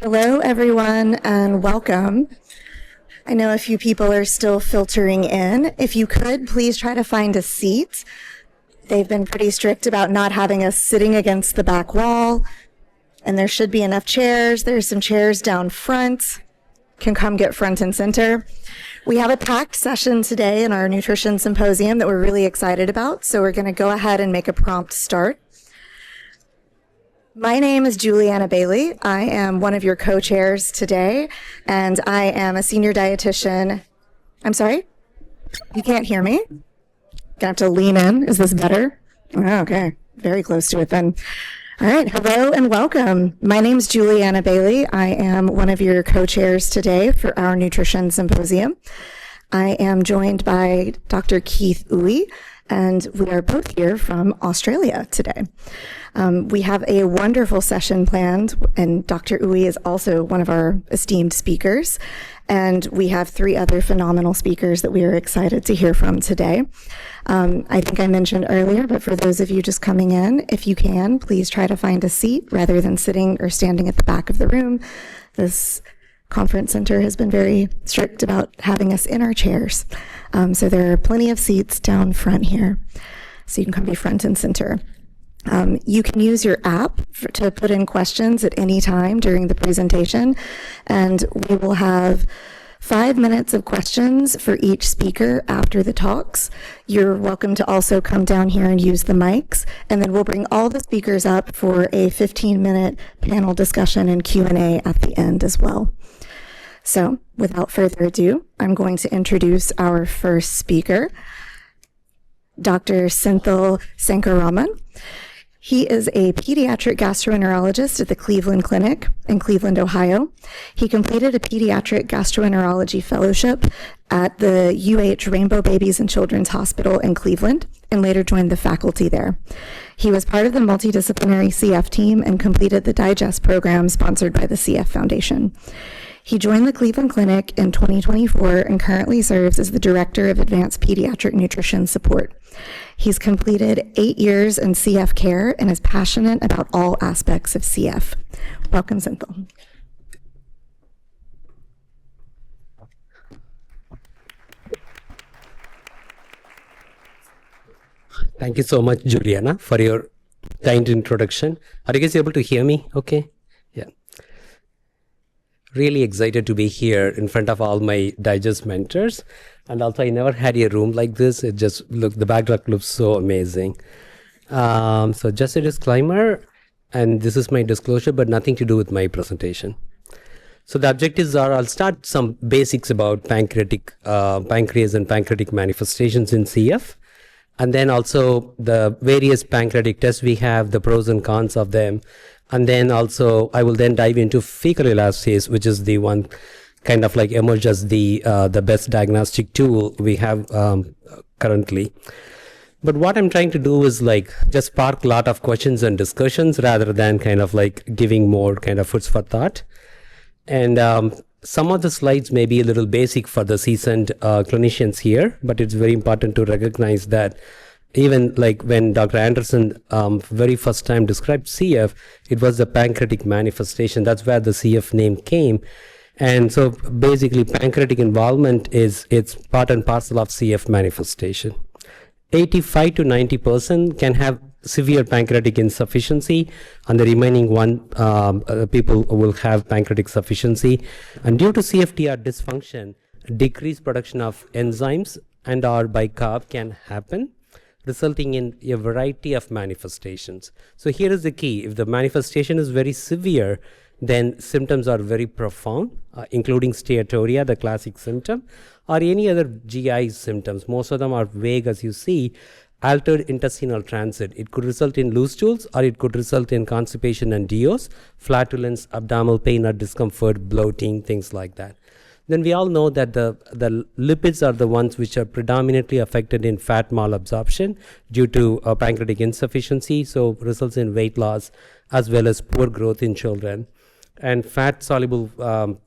Hello, everyone, and welcome. I know a few people are still filtering in. If you could, please try to find a seat. They've been pretty strict about not having us sitting against the back wall, and there should be enough chairs. There's some chairs down front. Can come get front and center. We have a packed session today in our nutrition symposium that we're really excited about, so we're going to go ahead and make a prompt start. My name is Juliana Bailey. I am one of your co-chairs today, and I am a senior dietitian. I'm sorry? You can't hear me? Gonna have to lean in. Is this better? Oh, okay. Very close to it then. All right. Hello and welcome. My name is Juliana Bailey. I am one of your co-chairs today for our nutrition symposium. I am joined by Dr. Keith Uwe, and we are both here from Australia today. We have a wonderful session planned, and Dr. Uwe is also one of our esteemed speakers. And we have 3 other phenomenal speakers that we are excited to hear from today. I think I mentioned earlier, but for those of you just coming in, if you can, please try to find a seat rather than sitting or standing at the back of the room. This conference center has been very strict about having us in our chairs. So there are plenty of seats down front here, so you can come be front and center. You can use your app to put in questions at any time during the presentation, and we will have 5 minutes of questions for each speaker after the talks. You're welcome to also come down here and use the mics, and then we'll bring all the speakers up for a 15-minute panel discussion and Q&A at the end as well. So, without further ado, I'm going to introduce our first speaker, Dr. Senthil Sankaraman. He is a pediatric gastroenterologist at the Cleveland Clinic in Cleveland, Ohio. He completed a pediatric gastroenterology fellowship at the UH Rainbow Babies and Children's Hospital in Cleveland and later joined the faculty there. He was part of the multidisciplinary CF team and completed the Digest program sponsored by the CF Foundation. He joined the Cleveland Clinic in 2024 and currently serves as the Director of Advanced Pediatric Nutrition Support. He's completed 8 years in CF care and is passionate about all aspects of CF. Welcome, Senthil. Thank you so much, Juliana, for your kind introduction. Are you guys able to hear me? Okay. Yeah. Really excited to be here in front of all my Digest mentors. And also, I never had a room like this. It just the backdrop looks so amazing. So just a disclaimer, and this is my disclosure, but nothing to do with my presentation. So the objectives are, I'll start some basics about pancreas and pancreatic manifestations in CF. And then also the various pancreatic tests we have, the pros and cons of them. And then also I will then dive into fecal elastase, which is the one kind of like emerged as the best diagnostic tool we have currently. But what I'm trying to do is like just spark a lot of questions and discussions rather than kind of like giving more kind of foods for thought. And some of the slides may be a little basic for the seasoned clinicians here, but it's very important to recognize that even like when Dr. Anderson very first time described CF, it was the pancreatic manifestation. That's where the CF name came. And so basically pancreatic involvement it's part and parcel of CF manifestation. 85 to 90% can have severe pancreatic insufficiency, and the remaining people will have pancreatic sufficiency. And due to CFTR dysfunction, decreased production of enzymes and or bicarb can happen, resulting in a variety of manifestations. So here is the key. If the manifestation is very severe, then symptoms are very profound, including steatorrhea, the classic symptom, or any other GI symptoms. Most of them are vague, as you see. Altered intestinal transit. It could result in loose stools, or it could result in constipation and DOs, flatulence, abdominal pain or discomfort, bloating, things like that. Then we all know that the lipids are the ones which are predominantly affected in fat malabsorption due to pancreatic insufficiency, so results in weight loss as well as poor growth in children. And fat-soluble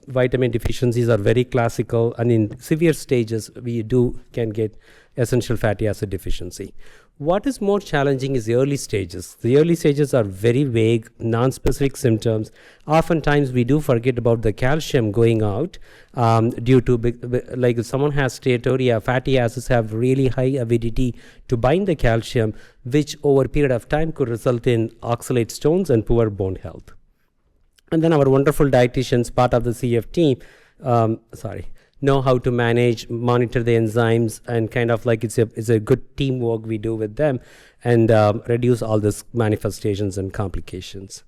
vitamin deficiencies are very classical, and in severe stages, we can get essential fatty acid deficiency. What is more challenging is the early stages. The early stages are very vague, non-specific symptoms. Oftentimes, we do forget about the calcium going out due to, like if someone has steatorrhea, fatty acids have really high avidity to bind the calcium, which over a period of time could result in oxalate stones and poor bone health. And then our wonderful dietitians, part of the CFT, know how to manage, monitor the enzymes, and kind of like it's a good teamwork we do with them, and reduce all these manifestations and complications.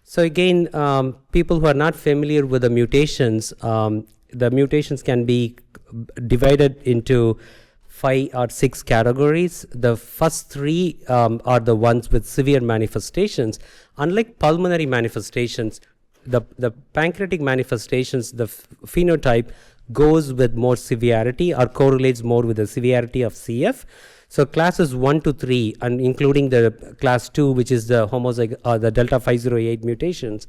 So again, people who are not familiar with the mutations can be divided into 5 or 6 categories. The first 3 are the ones with severe manifestations. Unlike pulmonary manifestations, the pancreatic manifestations, the phenotype goes with more severity or correlates more with the severity of CF. So classes 1 to 3, and including the class 2, which is the the delta 508 mutations,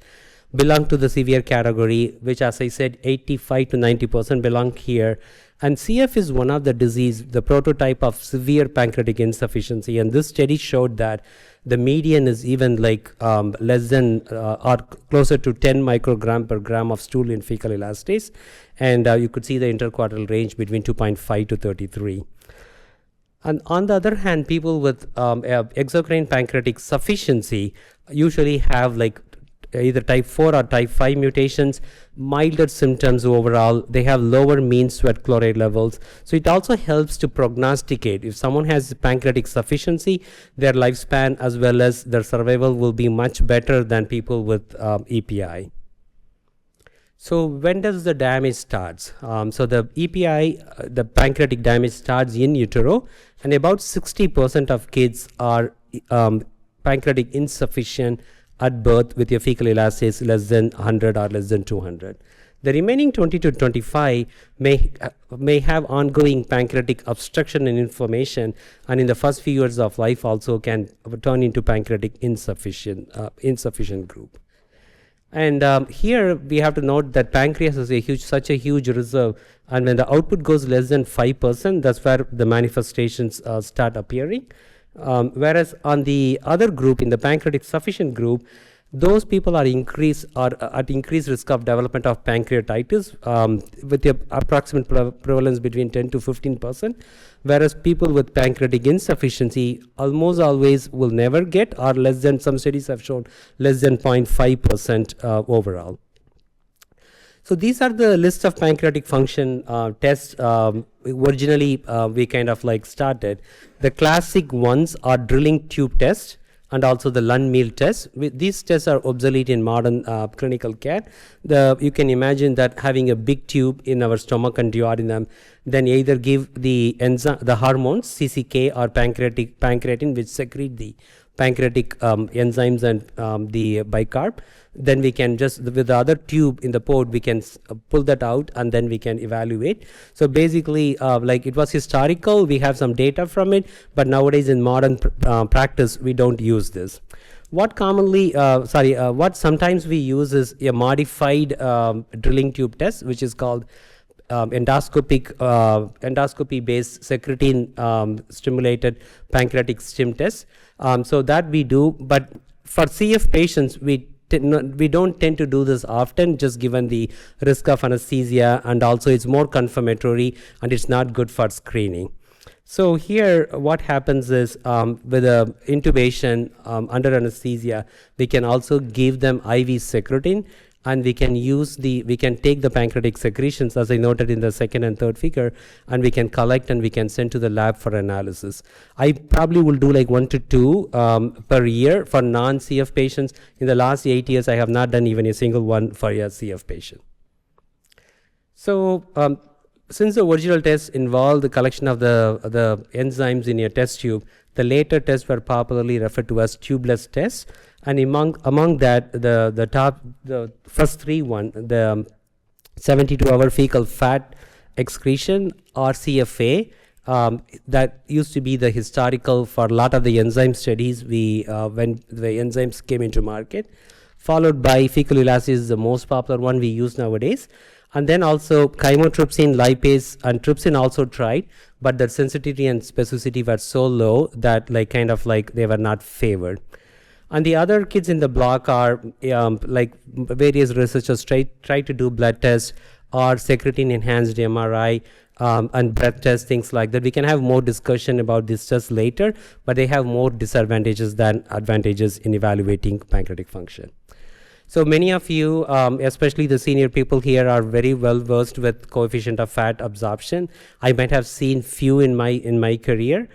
belong to the severe category, which, as I said, 85 to 90% belong here. And CF is one of the disease, the prototype of severe pancreatic insufficiency. And this study showed that the median is even like less than or closer to 10 microgram per gram of stool in fecal elastase. And you could see the interquartile range between 2.5 to 33. And on the other hand, people with exocrine pancreatic sufficiency usually have like either type 4 or type 5 mutations, milder symptoms overall. They have lower mean sweat chloride levels. So it also helps to prognosticate. If someone has pancreatic sufficiency, their lifespan as well as their survival will be much better than people with EPI. So when does the damage start? So the EPI, the pancreatic damage starts in utero, and about 60% of kids are pancreatic insufficient at birth with your fecal elastase less than 100 or less than 200. The remaining 20 to 25 may have ongoing pancreatic obstruction and inflammation, and in the first few years of life also can turn into pancreatic insufficient group. And here we have to note that pancreas is such a huge reserve, and when the output goes less than 5%, that's where the manifestations start appearing. Whereas on the other group, in the pancreatic sufficient group, those people are at increased risk of development of pancreatitis with the approximate prevalence between 10 to 15%, whereas people with pancreatic insufficiency almost always will never get, or less than, some studies have shown, less than 0.5% overall. So these are the list of pancreatic function tests. Originally, we kind of like started. The classic ones are drilling tube test and also the Lund meal test. These tests are obsolete in modern clinical care. You can imagine that having a big tube in our stomach and duodenum, then either give the hormones, CCK or pancreatin, which secrete the pancreatic enzymes and the bicarb. Then we can just, with the other tube in the port, we can pull that out and then we can evaluate. So basically, like it was historical, we have some data from it, but nowadays in modern practice, we don't use this. What sometimes we use is a modified drilling tube test, which is called endoscopy-based secretin stimulated pancreatic stim test. So that we do, but for CF patients, we don't tend to do this often, just given the risk of anesthesia, and also it's more confirmatory and it's not good for screening. So here what happens is with a intubation under anesthesia, we can also give them IV secretin, and we can take the pancreatic secretions, as I noted in the second and third figure, and we can collect and we can send to the lab for analysis. I probably will do like 1 to 2 per year for non-CF patients. In the last 8 years, I have not done even a single one for a CF patient. So since the original tests involved the collection of the enzymes in your test tube, the later tests were popularly referred to as tubeless tests. And among that, the first 3 the 72-hour fecal fat excretion, or CFA, that used to be the historical for a lot of the enzyme studies when the enzymes came into market. followed by fecal elastase is the most popular one we use nowadays. And then also chymotrypsin, lipase, and trypsin also tried, but their sensitivity and specificity were so low that they were not favored. And the other kids in the block are various researchers try to do blood tests or secretin enhanced MRI and breath tests, things like that. We can have more discussion about this just later, but they have more disadvantages than advantages in evaluating pancreatic function. So many of you, especially the senior people here, are very well versed with coefficient of fat absorption. I might have seen few in my career.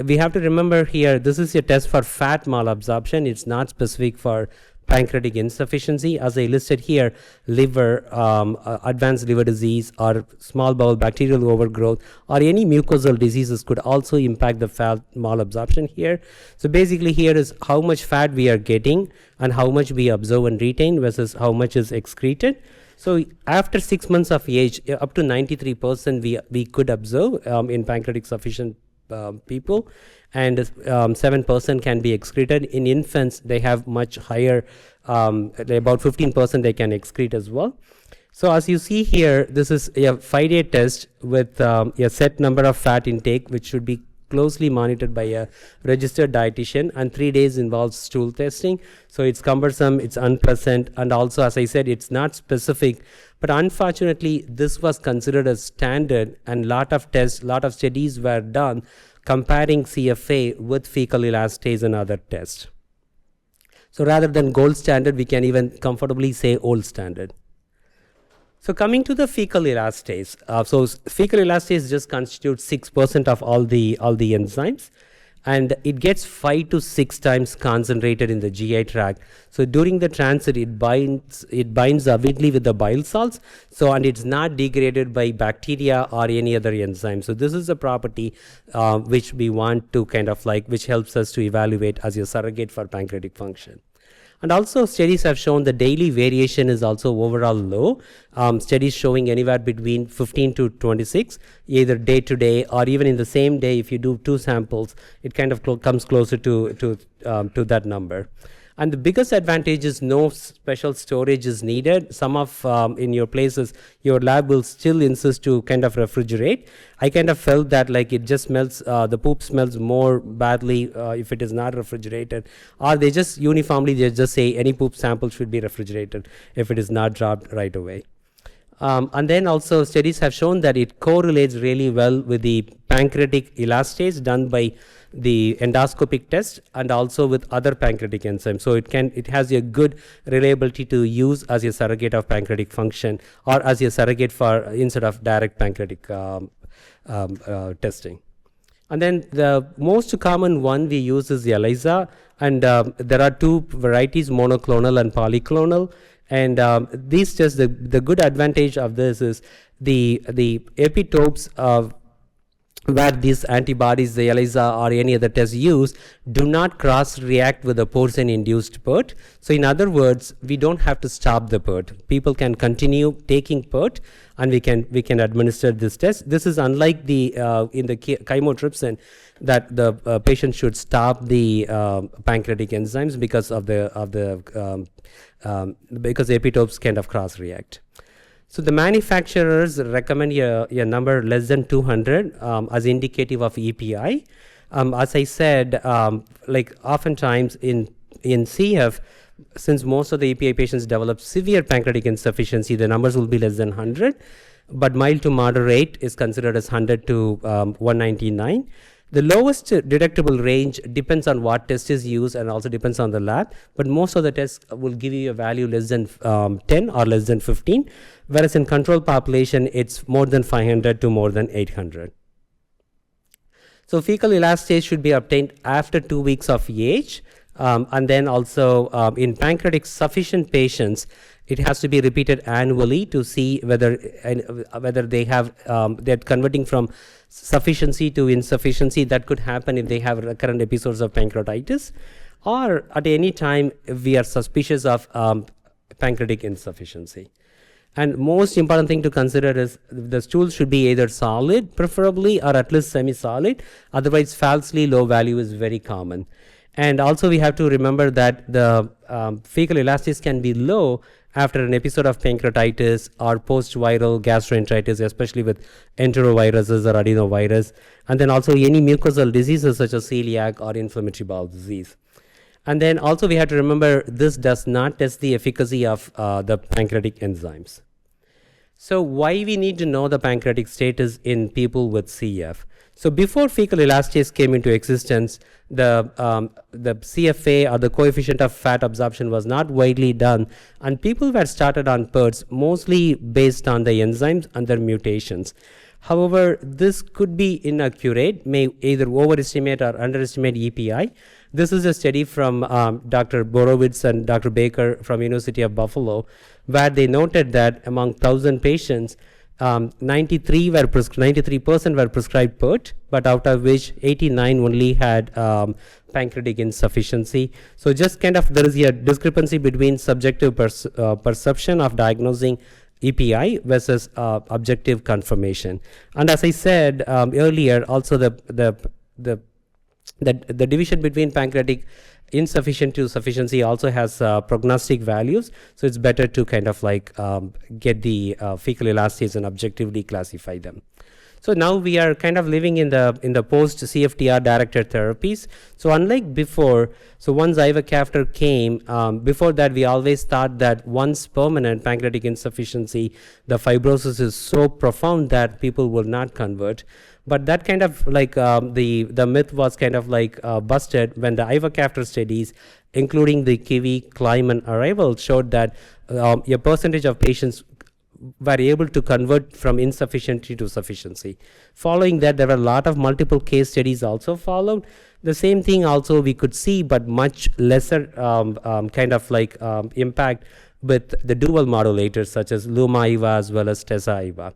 We have to remember here, this is a test for fat malabsorption. It's not specific for pancreatic insufficiency. As I listed here, liver, advanced liver disease, or small bowel bacterial overgrowth, or any mucosal diseases could also impact the fat malabsorption here. So basically here is how much fat we are getting and how much we absorb and retain versus how much is excreted. So after 6 months of age, up to 93% we could observe in pancreatic sufficient people, and 7% can be excreted. In infants, they have much higher, about 15% they can excrete as well. So as you see here, this is a 5-day test with a set number of fat intake, which should be closely monitored by a registered dietitian, and 3 days involves stool testing. So it's cumbersome, it's unpleasant, and also, as I said, it's not specific. But unfortunately, this was considered as standard, and lot of studies were done comparing CFA with fecal elastase and other tests. So rather than gold standard, we can even comfortably say old standard. So coming to the fecal elastase, so fecal elastase just constitutes 6% of all the enzymes, and it gets 5 to 6 times concentrated in the GI tract. So during the transit, it binds avidly with the bile salts. So, and it's not degraded by bacteria or any other enzyme. So this is a property which we want to which helps us to evaluate as a surrogate for pancreatic function. And also studies have shown the daily variation is also overall low. Studies showing anywhere between 15 to 26, either day to day or even in the same day. If you do 2 samples, it comes closer to that number. And the biggest advantage is no special storage is needed. Some of in your places, your lab will still insist to refrigerate. I felt that it just smells, the poop smells more badly if it is not refrigerated, or they just say any poop sample should be refrigerated if it is not dropped right away. And then also studies have shown that it correlates really well with the pancreatic elastase done by the endoscopic test and also with other pancreatic enzymes. So it has a good reliability to use as a surrogate of pancreatic function, or as a surrogate for instead of direct pancreatic testing. And then the most common one we use is the ELISA, and there are 2 varieties, monoclonal and polyclonal. And these tests, the good advantage of this is the epitopes of where these antibodies, the ELISA or any other test used, do not cross-react with the porcine-induced PERT. So in other words, we don't have to stop the PERT. People can continue taking PERT, and we can administer this test. This is unlike the in the chymotrypsin, that the patient should stop the pancreatic enzymes because of because the epitopes cross-react. So the manufacturers recommend a number less than 200 as indicative of EPI. As I said, oftentimes in CF, since most of the EPI patients develop severe pancreatic insufficiency, the numbers will be less than 100, but mild to moderate is considered as 100 to 199. The lowest detectable range depends on what test is used and also depends on the lab, but most of the tests will give you a value less than 10 or less than 15, whereas in control population, it's more than 500 to more than 800. So fecal elastase should be obtained after 2 weeks of age, and then also in pancreatic sufficient patients, it has to be repeated annually to see whether they have they're converting from sufficiency to insufficiency. That could happen if they have recurrent episodes of pancreatitis, or at any time we are suspicious of pancreatic insufficiency. And most important thing to consider is the stool should be either solid, preferably, or at least semi-solid. Otherwise, falsely low value is very common. And also we have to remember that the fecal elastase can be low after an episode of pancreatitis or post-viral gastroenteritis, especially with enteroviruses or adenovirus, and then also any mucosal diseases such as celiac or inflammatory bowel disease. And then also we have to remember this does not test the efficacy of the pancreatic enzymes. So why we need to know the pancreatic status in people with CF? So before fecal elastase came into existence, the CFA, or the coefficient of fat absorption, was not widely done, and people were started on PERTs mostly based on the enzymes and their mutations. However, this could be inaccurate, may either overestimate or underestimate EPI. This is a study from Dr. Borowitz and Dr. Baker from University of Buffalo, where they noted that among 1,000 patients, 93% were prescribed PERT, but out of which 89 only had pancreatic insufficiency. So just kind of there is a discrepancy between subjective perception of diagnosing EPI versus objective confirmation. And as I said earlier, also the division between pancreatic insufficient to sufficiency also has prognostic values, so it's better to kind of like get the fecal elastase and objectively classify them. So now we are kind of living in the post CFTR directed therapies. So unlike before, so once ivacaftor came, before that we always thought that once permanent pancreatic insufficiency, the fibrosis is so profound that people will not convert. But that kind of like the myth was kind of like busted when the ivacaftor studies, including the Kiwi, Climb, and Arrival, showed that a percentage of patients were able to convert from insufficiency to sufficiency. Following that, there were a lot of multiple case studies also followed. The same thing also we could see, but much lesser kind of like impact with the dual modulators such as Luma-IVA as well as Tesa-IVA.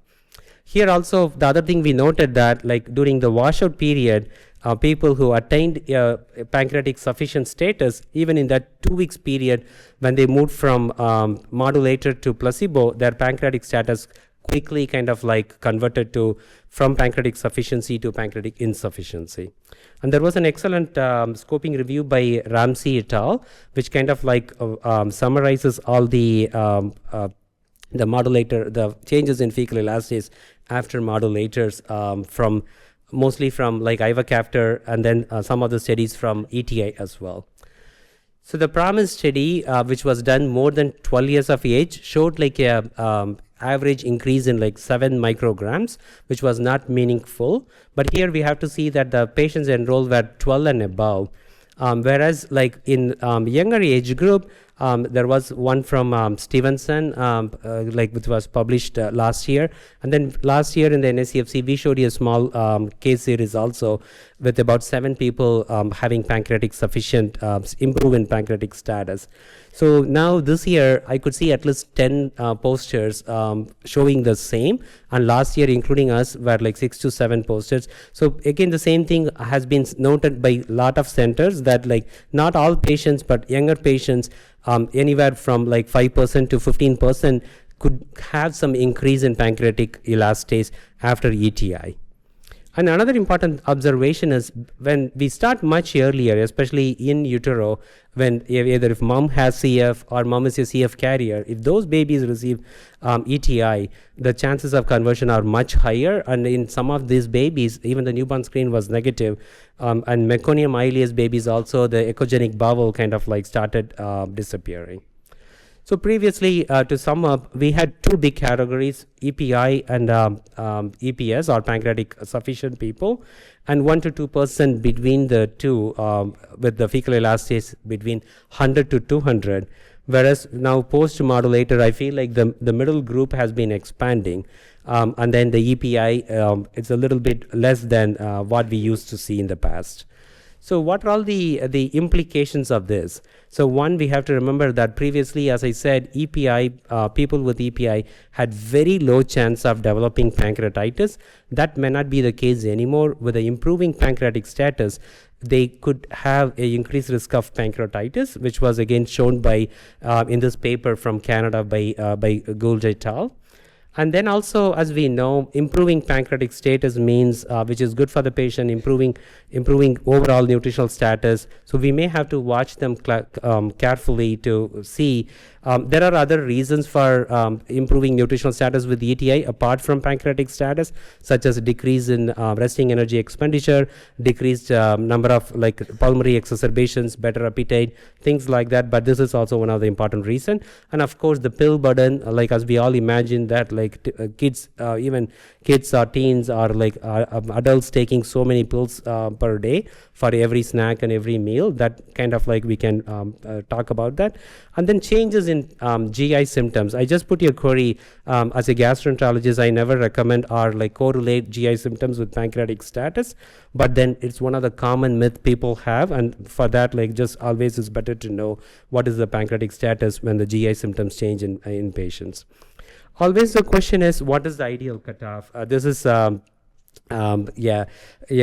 Here also, the other thing we noted that like during the washout period, people who attained pancreatic sufficient status, even in that 2 weeks period, when they moved from modulator to placebo, their pancreatic status quickly kind of like converted to from pancreatic sufficiency to pancreatic insufficiency. And there was an excellent scoping review by Ramsey et al., which kind of like summarizes all the modulator, the changes in fecal elastase after modulators from mostly from like ivacaftor, and then some of the studies from ETI as well. So the PROMISE study, which was done more than 12 years of age, showed like a average increase in like 7 micrograms, which was not meaningful. But here we have to see that the patients enrolled were 12 and above. Whereas like in younger age group, there was one from Stevenson, like which was published last year. And then last year in the NACFC, we showed you a small case series also with about 7 people having pancreatic sufficient, improve in pancreatic status. So now this year, I could see at least 10 posters showing the same. And last year, including us, were like 6 to 7 posters. So again, the same thing has been noted by a lot of centers that like not all patients, but younger patients, anywhere from like 5% to 15% could have some increase in pancreatic elastase after ETI. And another important observation is when we start much earlier, especially in utero, when either if mom has CF or mom is a CF carrier, if those babies receive ETI, the chances of conversion are much higher. And in some of these babies, even the newborn screen was negative. And meconium ileus babies also, the echogenic bowel kind of like started disappearing. So previously, to sum up, we had 2 big categories, EPI and EPS, or pancreatic sufficient people, and 1 to 2% between the two, with the fecal elastase between 100 to 200. Whereas now post-modulator, I feel like the middle group has been expanding. And then the EPI, it's a little bit less than what we used to see in the past. So what are all the implications of this? So one, we have to remember that previously, as I said, EPI, people with EPI had very low chance of developing pancreatitis. That may not be the case anymore. With the improving pancreatic status, they could have an increased risk of pancreatitis, which was again shown by in this paper from Canada by Gould et al. And then also, as we know, improving pancreatic status means, which is good for the patient, improving overall nutritional status. So we may have to watch them carefully to see. There are other reasons for improving nutritional status with ETI apart from pancreatic status, such as a decrease in resting energy expenditure, decreased number of pulmonary exacerbations, better appetite, things like that. But this is also one of the important reasons. And of course, the pill burden, as we all imagine that kids, even kids or teens or adults taking so many pills per day for every snack and every meal, that kind of we can talk about that. And then changes in GI symptoms. I just put your query as a gastroenterologist. I never recommend or correlate GI symptoms with pancreatic status, but then it's one of the common myth people have, and for that just always it's better to know what is the pancreatic status when the GI symptoms change in patients. Always the question is, what is the ideal cutoff? This is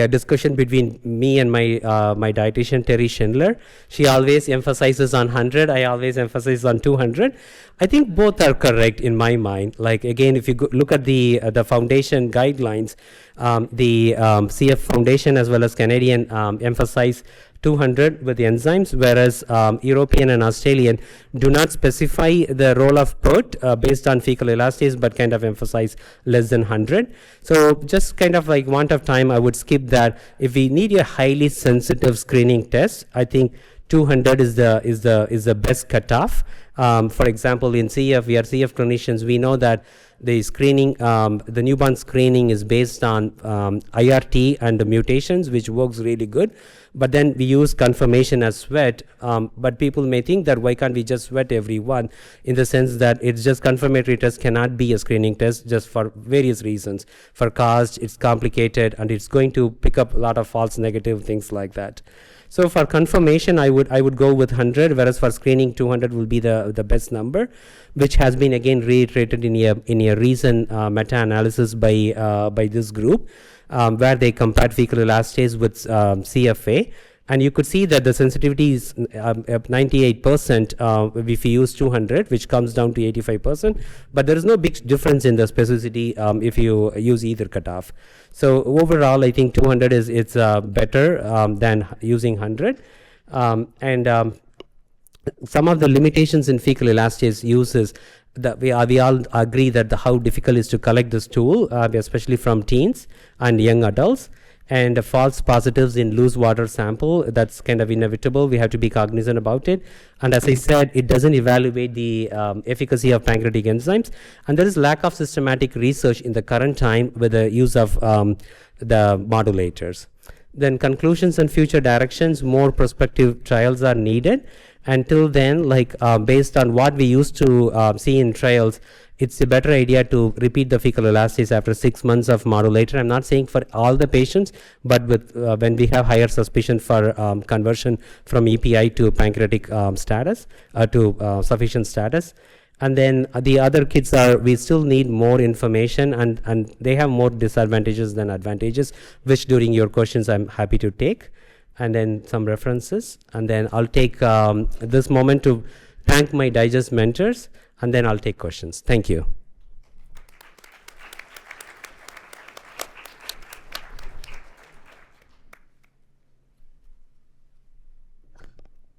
discussion between me and my dietitian Terry Schindler. She always emphasizes on 100. I always emphasize on 200. I think both are correct in my mind. Again, if you look at the foundation guidelines, the CF Foundation as well as Canadian emphasize 200 with the enzymes, whereas European and Australian do not specify the role of PERT based on fecal elastase, but kind of emphasize less than 100. So just kind of want of time, I would skip that. If we need a highly sensitive screening test, I think 200 is the best cutoff. For example, in CF, we are CF clinicians. We know that the screening, the newborn screening is based on IRT and the mutations, which works really good. But then we use confirmation as sweat. But people may think that why can't we just sweat everyone, in the sense that it's just confirmatory test cannot be a screening test just for various reasons. For cost, it's complicated, and it's going to pick up a lot of false negative things like that. So for confirmation, I would go with 100, whereas for screening, 200 will be the best number, which has been again reiterated in a recent meta-analysis by this group, where they compared fecal elastase with CFA. And you could see that the sensitivity is 98% if you use 200, which comes down to 85%. But there is no big difference in the specificity if you use either cutoff. So overall, I think 200 is better than using 100. Some of the limitations in fecal elastase uses, that we all agree that how difficult it is to collect this tool, especially from teens and young adults. And false positives in loose water sample, that's kind of inevitable. We have to be cognizant about it. And as I said, it doesn't evaluate the efficacy of pancreatic enzymes. And there is lack of systematic research in the current time with the use of the modulators. Then conclusions and future directions, more prospective trials are needed. Until then, based on what we used to see in trials, it's a better idea to repeat the fecal elastase after 6 months of modulator. I'm not saying for all the patients, but with when we have higher suspicion for conversion from EPI to pancreatic status, to sufficient status. And then the other kids we still need more information, and they have more disadvantages than advantages, which during your questions I'm happy to take. And then some references. And then I'll take this moment to thank my digest mentors, and then I'll take questions. Thank you.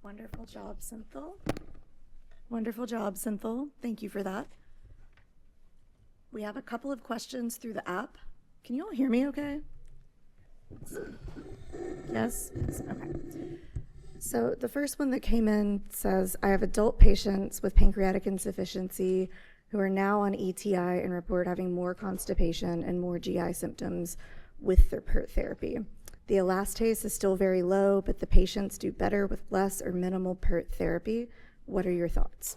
Wonderful job, Synthil. Wonderful job, Synthil. Thank you for that. We have a couple of questions through the app. Can you all hear me okay? Yes? Okay. So the first one that came in says, I have adult patients with pancreatic insufficiency who are now on ETI and report having more constipation and more GI symptoms with their PERT therapy. The elastase is still very low, but the patients do better with less or minimal PERT therapy. What are your thoughts?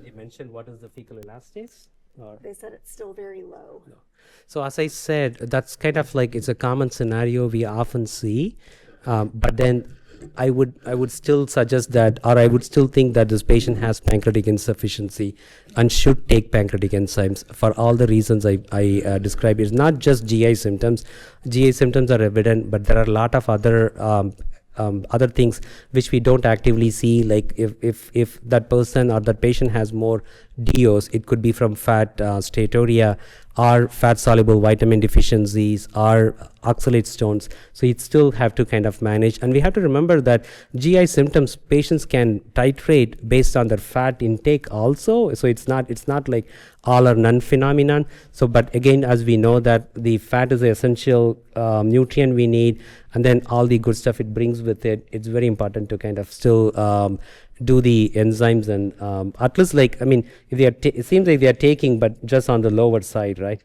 You mentioned what is the fecal elastase? They said it's still very low. No. So as I said, that's kind of it's a common scenario we often see. But then I would still suggest that, or I would still think that this patient has pancreatic insufficiency and should take pancreatic enzymes for all the reasons I described. It's not just GI symptoms. GI symptoms are evident, but there are a lot of other other things which we don't actively see, like if that person or that patient has more DOs, it could be from fat steatorrhea or fat soluble vitamin deficiencies or oxalate stones. So it still have to kind of manage, and we have to remember that GI symptoms patients can titrate based on their fat intake also. So it's not like all or none phenomenon. So but again, as we know that the fat is the essential nutrient we need, and then all the good stuff it brings with it, it's very important to kind of still do the enzymes, and at least, like, I mean, if they are it seems like they are taking, but just on the lower side, right?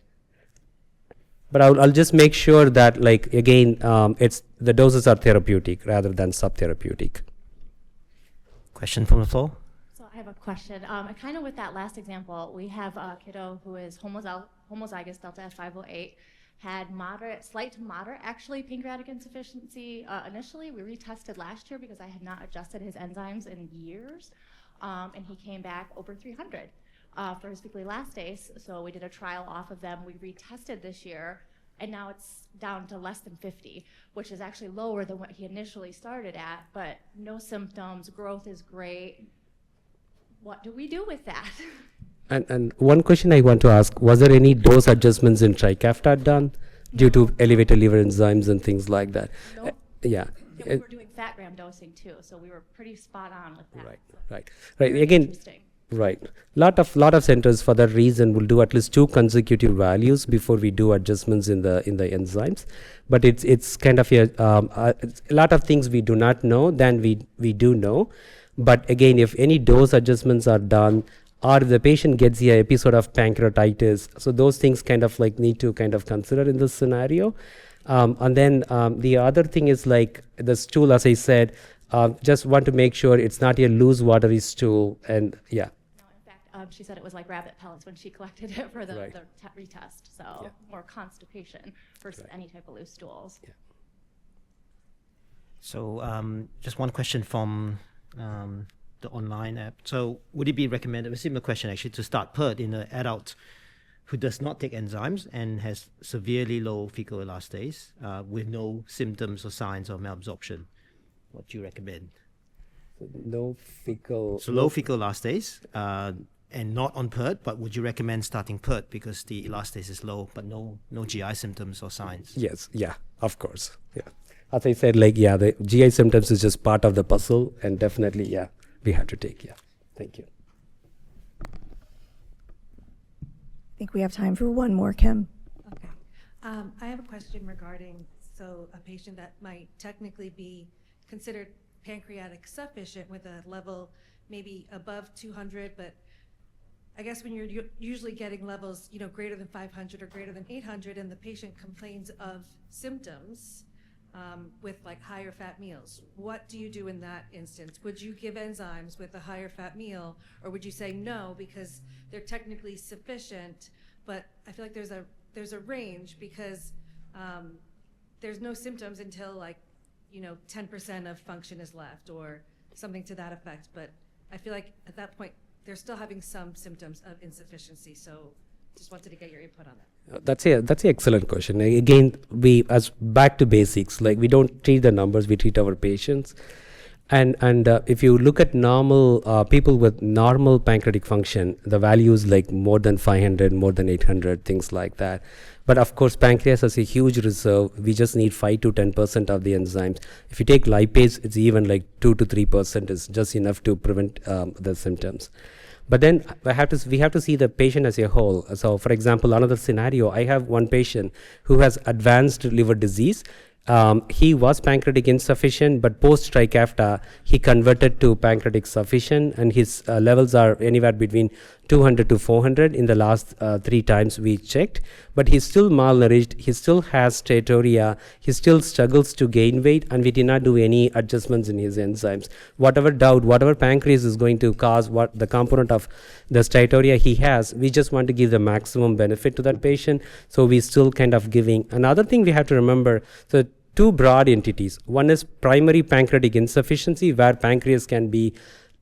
But I'll just make sure that, like, again, it's the doses are therapeutic rather than subtherapeutic. Question from the floor? So I have a question. Kind of with that last example, we have a kiddo who is homozygous delta F508, had slight to moderate, actually, pancreatic insufficiency initially. We retested last year because I had not adjusted his enzymes in years, and he came back over 300 for his weekly elastase. So we did a trial off of them. We retested this year, and now it's down to less than 50, which is actually lower than what he initially started at, but no symptoms, growth is great. What do we do with that? And one question I want to ask, was there any dose adjustments in Trikafta done due to elevated liver enzymes and things like that? Nope. Yeah. We were doing fat gram dosing too, so we were pretty spot on with that. Right. Very Again, interesting. right. Lot of centers for that reason will do at least 2 consecutive values before we do adjustments in the enzymes. But it's kind of a lot of things we do not know than we do know. But again, if any dose adjustments are done, or if the patient gets the episode of pancreatitis, so those things kind of like need to kind of consider in this scenario. And then the other thing is, like, the stool, as I said, just want to make sure it's not a loose watery stool, and yeah. No, in fact, she said it was like rabbit pellets when she collected it for the retest, so more constipation versus any type of loose stools. Yeah. So just one question from the online app. So would it be recommended, a similar question actually, to start PERT in an adult who does not take enzymes and has severely low fecal elastase with no symptoms or signs of malabsorption? What do you recommend? No fecal. So low fecal elastase and not on PERT, but would you recommend starting PERT because the elastase is low, but no GI symptoms or signs? Yes, yeah, of course, yeah. As I said, like, yeah, the GI symptoms is just part of the puzzle, and definitely, yeah, we have to take, yeah. Thank you. I think we have time for one more, Kim. Okay. I have a question regarding, so a patient that might technically be considered pancreatic sufficient with a level maybe above 200, but I guess when you're usually getting levels, greater than 500 or greater than 800, and the patient complains of symptoms with like higher fat meals, what do you do in that instance? Would you give enzymes with a higher fat meal, or would you say no because they're technically sufficient, but I feel like there's a range because there's no symptoms until, like, 10% of function is left or something to that effect, but I feel like at that point they're still having some symptoms of insufficiency, so just wanted to get your input on that. That's an excellent question. Again, we, as back to basics, like, we don't treat the numbers, we treat our patients. And if you look at normal people with normal pancreatic function, the values like more than 500, more than 800, things like that. But of course, pancreas has a huge reserve. We just need 5 to 10% of the enzymes. If you take lipase, it's even like 2 to 3% is just enough to prevent the symptoms. But then we have to see the patient as a whole. So, for example, another scenario, I have one patient who has advanced liver disease. He was pancreatic insufficient, but post Trikafta, he converted to pancreatic sufficient, and his levels are anywhere between 200 to 400 in the last 3 times we checked. But he's still malnourished, he still has steatorrhea, he still struggles to gain weight, and we did not do any adjustments in his enzymes. Whatever pancreas is going to cause what the component of the steatorrhea he has, we just want to give the maximum benefit to that patient. So we still kind of giving. Another thing we have to remember, so 2 broad entities. One is primary pancreatic insufficiency, where pancreas can be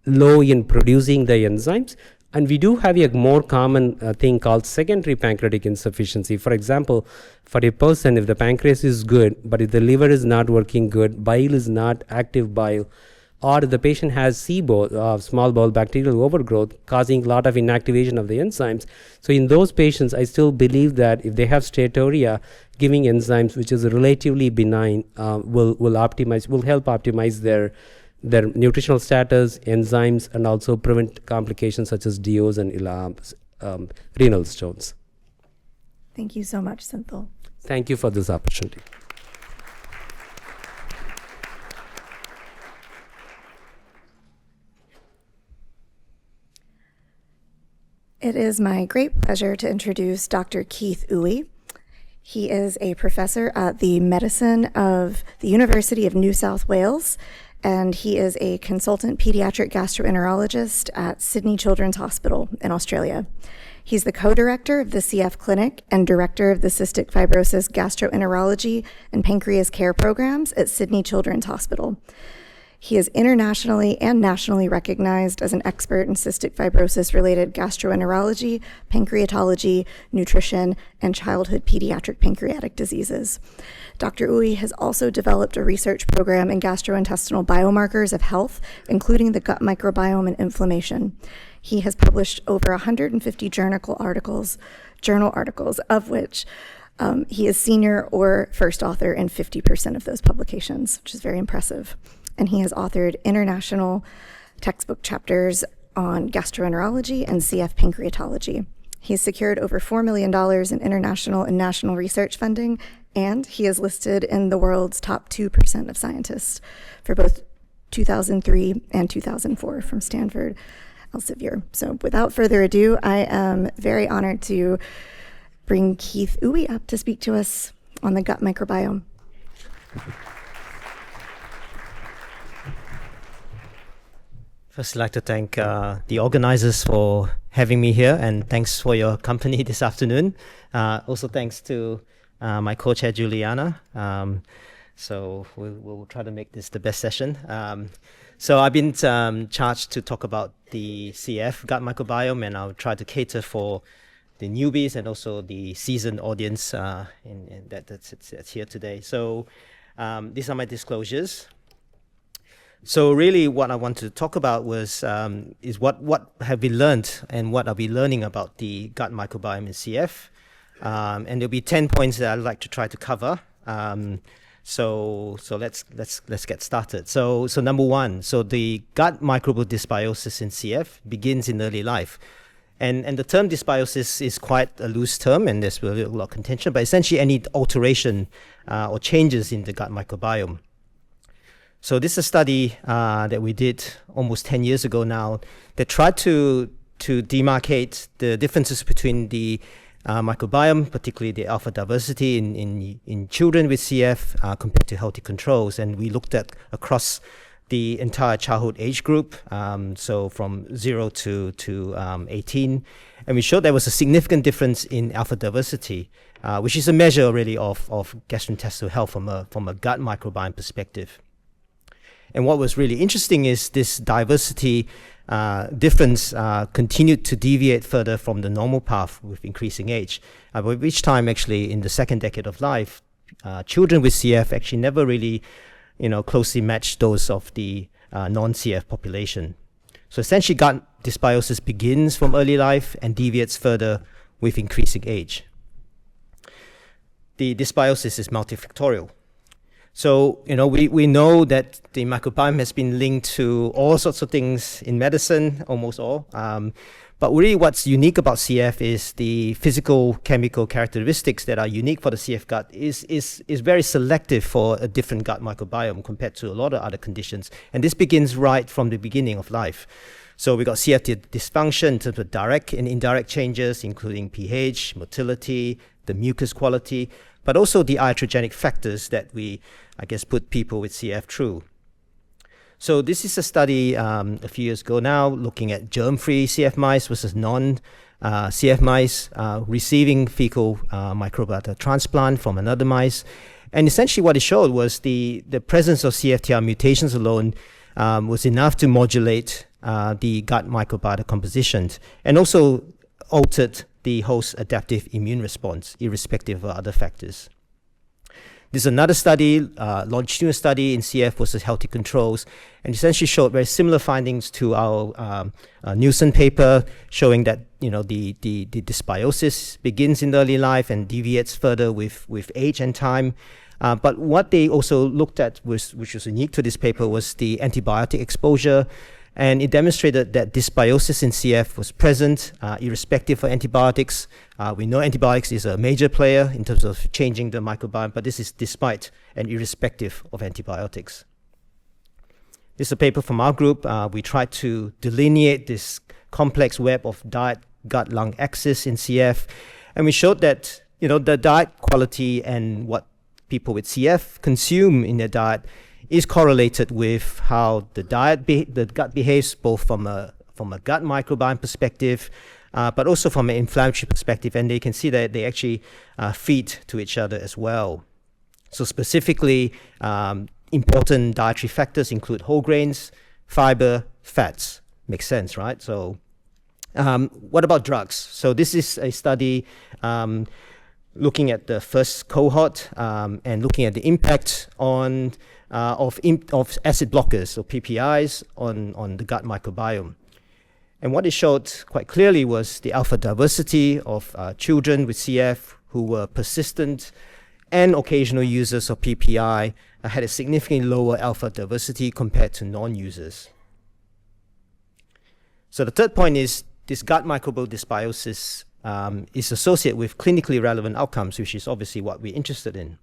low in producing the enzymes, And we do have a more common thing called secondary pancreatic insufficiency. For example, for a person, if the pancreas is good, but if the liver is not working good, bile is not active bile, or the patient has SIBO, small bowel bacterial overgrowth, causing a lot of inactivation of the enzymes. So in those patients, I still believe that if they have steatorrhea, giving enzymes, which is relatively benign, will help optimize their nutritional status, enzymes, and also prevent complications such as DOs and renal stones. Thank you so much, Senthil. Thank you for this opportunity. It is my great pleasure to introduce Dr. Keith Uwe. He is a professor at the Medicine of the University of New South Wales, and he is a consultant pediatric gastroenterologist at Sydney Children's Hospital in Australia. He's the co-director of the CF Clinic and director of the Cystic Fibrosis Gastroenterology and Pancreas Care Programs at Sydney Children's Hospital. He is internationally and nationally recognized as an expert in cystic fibrosis-related gastroenterology, pancreatology, nutrition, and childhood pediatric pancreatic diseases. Dr. Uwe has also developed a research program in gastrointestinal biomarkers of health, including the gut microbiome and inflammation. He has published over 150 journal articles, of which he is senior or first author in 50% of those publications, which is very impressive. And he has authored international textbook chapters on gastroenterology and CF pancreatology. He's secured over $4 million in international and national research funding, and he is listed in the world's top 2% of scientists for both 2003 and 2004 from Stanford Elsevier. So without further ado, I am very honored to bring Keith Uwe up to speak to us on the gut microbiome. First, I'd like to thank the organizers for having me here, and thanks for your company this afternoon. Also, thanks to my co-chair, Juliana. So we'll try to make this the best session. So I've been charged to talk about the CF, gut microbiome, and I'll try to cater for the newbies and also the seasoned audience that's here today. So these are my disclosures. So really what I want to talk about is what have we learned and what are we learning about the gut microbiome in CF. And there'll be 10 points that I'd like to try to cover. So let's get started. So number one, so the gut microbial dysbiosis in CF begins in early life. And the term dysbiosis is quite a loose term, and there's really a lot of contention, but essentially any alteration or changes in the gut microbiome. So this is a study that we did almost 10 years ago now that tried to demarcate the differences between the microbiome, particularly the alpha diversity in children with CF compared to healthy controls. And we looked at across the entire childhood age group, so from 0 to 18. And we showed there was a significant difference in alpha diversity, which is a measure really of gastrointestinal health from a gut microbiome perspective. And what was really interesting is this diversity difference continued to deviate further from the normal path with increasing age. But each time, actually, in the second decade of life, children with CF actually never really, closely matched those of the non-CF population. So essentially, gut dysbiosis begins from early life and deviates further with increasing age. The dysbiosis is multifactorial. So, we know that the microbiome has been linked to all sorts of things in medicine, almost all. But really what's unique about CF is the physical chemical characteristics that are unique for the CF gut is very selective for a different gut microbiome compared to a lot of other conditions. And this begins right from the beginning of life. So we got CF dysfunction in terms of direct and indirect changes, including pH, motility, the mucus quality, but also the iatrogenic factors that we, put people with CF through. So this is a study a few years ago now, looking at germ-free CF mice versus non-CF mice receiving fecal microbiota transplant from another mice. And essentially what it showed was the presence of CFTR mutations alone was enough to modulate the gut microbiota composition, and also altered the host adaptive immune response, irrespective of other factors. This is another study, longitudinal study in CF versus healthy controls, and essentially showed very similar findings to our Nielsen paper, showing that the dysbiosis begins in early life and deviates further with age and time. But what they also looked at, which was unique to this paper, was the antibiotic exposure. And it demonstrated that dysbiosis in CF was present, irrespective of antibiotics. We know antibiotics is a major player in terms of changing the microbiome, but this is despite and irrespective of antibiotics. This is a paper from our group. We tried to delineate this complex web of diet, gut, lung axis in CF, and we showed that the diet quality and what people with CF consume in their diet is correlated with how the gut behaves, both from a gut microbiome perspective, but also from an inflammatory perspective. And they can see that they actually feed to each other as well. So specifically, important dietary factors include whole grains, fiber, fats. Makes sense, right? So what about drugs? So this is a study looking at the first cohort and looking at the impact on of acid blockers, or PPIs, on the gut microbiome. And what it showed quite clearly was the alpha diversity of children with CF who were persistent and occasional users of PPI had a significantly lower alpha diversity compared to non-users. So the third point is this gut microbial dysbiosis is associated with clinically relevant outcomes, which is obviously what we're interested in.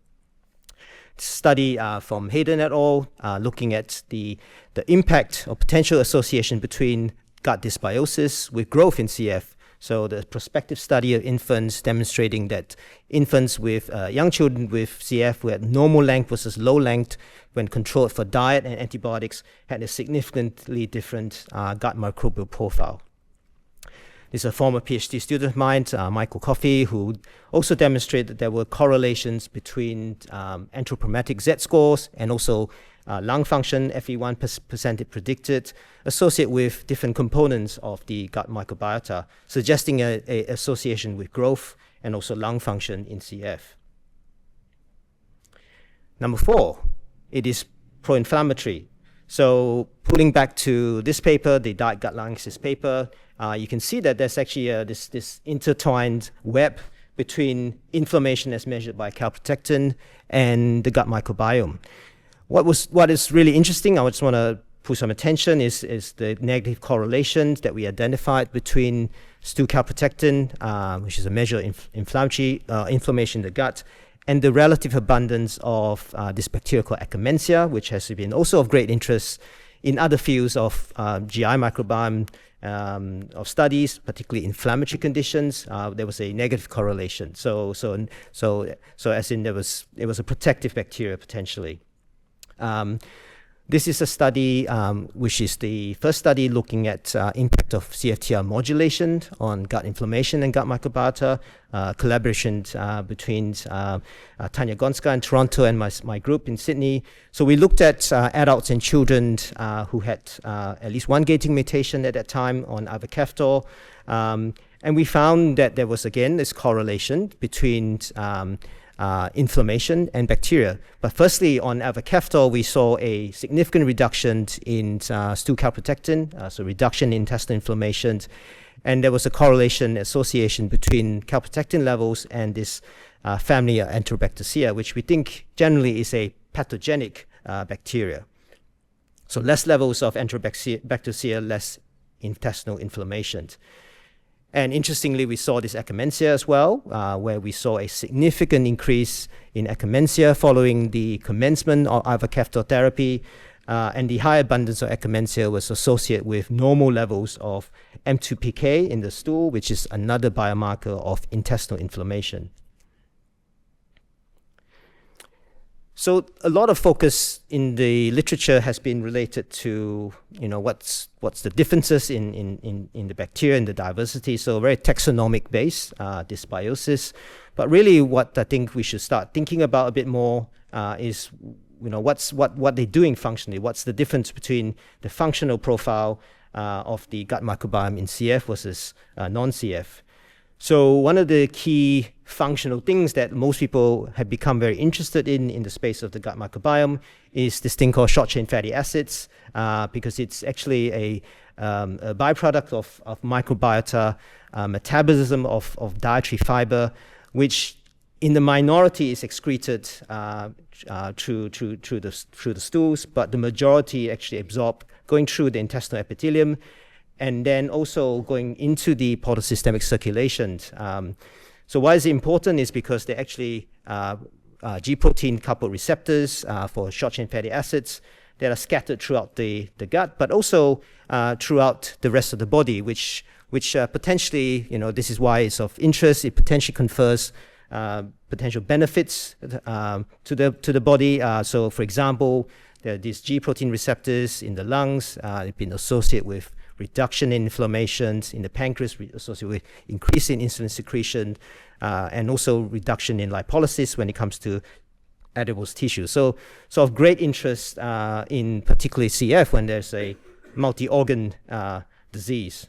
Study from Hayden et al. Looking at the impact or potential association between gut dysbiosis with growth in CF. So the prospective study of infants demonstrating that infants with young children with CF who had normal length versus low length when controlled for diet and antibiotics had a significantly different gut microbial profile. This is a former PhD student of mine, Michael Coffey, who also demonstrated that there were correlations between anthropometric Z-scores and also lung function, FE1% it predicted, associated with different components of the gut microbiota, suggesting an association with growth and also lung function in CF. Number 4, it is pro-inflammatory. So pulling back to this paper, the diet gut lung axis paper, you can see that there's actually this intertwined web between inflammation as measured by calprotectin and the gut microbiome. What is really interesting, I just want to put some attention, is the negative correlations that we identified between stool calprotectin, which is a measure of inflammation in the gut, and the relative abundance of this bacterial called Akkermansia, which has been also of great interest in other fields of GI microbiome of studies, particularly inflammatory conditions. There was a negative correlation. So as in it was a protective bacteria potentially. This is a study which is the first study looking at impact of CFTR modulation on gut inflammation and gut microbiota, collaboration between Tanya Gonska in Toronto and my group in Sydney. So we looked at adults and children who had at least one gating mutation at that time on ivacaftor, and we found that there was again this correlation between inflammation and bacteria. But firstly, on ivacaftor, we saw a significant reduction in stool calprotectin, so reduction in intestinal inflammation, and there was a correlation association between calprotectin levels and this family of Enterobacteria, which we think generally is a pathogenic bacteria. So less levels of Enterobacteria, less intestinal inflammation. And interestingly, we saw this Akkermansia as well, where we saw a significant increase in Akkermansia following the commencement of ivacaftor therapy, and the high abundance of Akkermansia was associated with normal levels of M2PK in the stool, which is another biomarker of intestinal inflammation. So a lot of focus in the literature has been related to, what's the differences in the bacteria and the diversity. So very taxonomic based dysbiosis. But really, what I think we should start thinking about a bit more is, what they're doing functionally. What's the difference between the functional profile of the gut microbiome in CF versus non-CF. So one of the key functional things that most people have become very interested in the space of the gut microbiome is this thing called short-chain fatty acids, because it's actually a byproduct of microbiota metabolism of dietary fiber, which in the minority is excreted through the stools, but the majority actually absorb going through the intestinal epithelium, and then also going into the portosystemic circulation. So why is it important is because they're actually G protein coupled receptors for short-chain fatty acids that are scattered throughout the gut, but also throughout the rest of the body, which potentially, this is why it's of interest. It potentially confers potential benefits to the body. So for example, there are these G protein receptors in the lungs. They've been associated with reduction in inflammation in the pancreas, associated with increase in insulin secretion, and also reduction in lipolysis when it comes to adipose tissue. So of great interest in particularly CF when there's a multi-organ disease.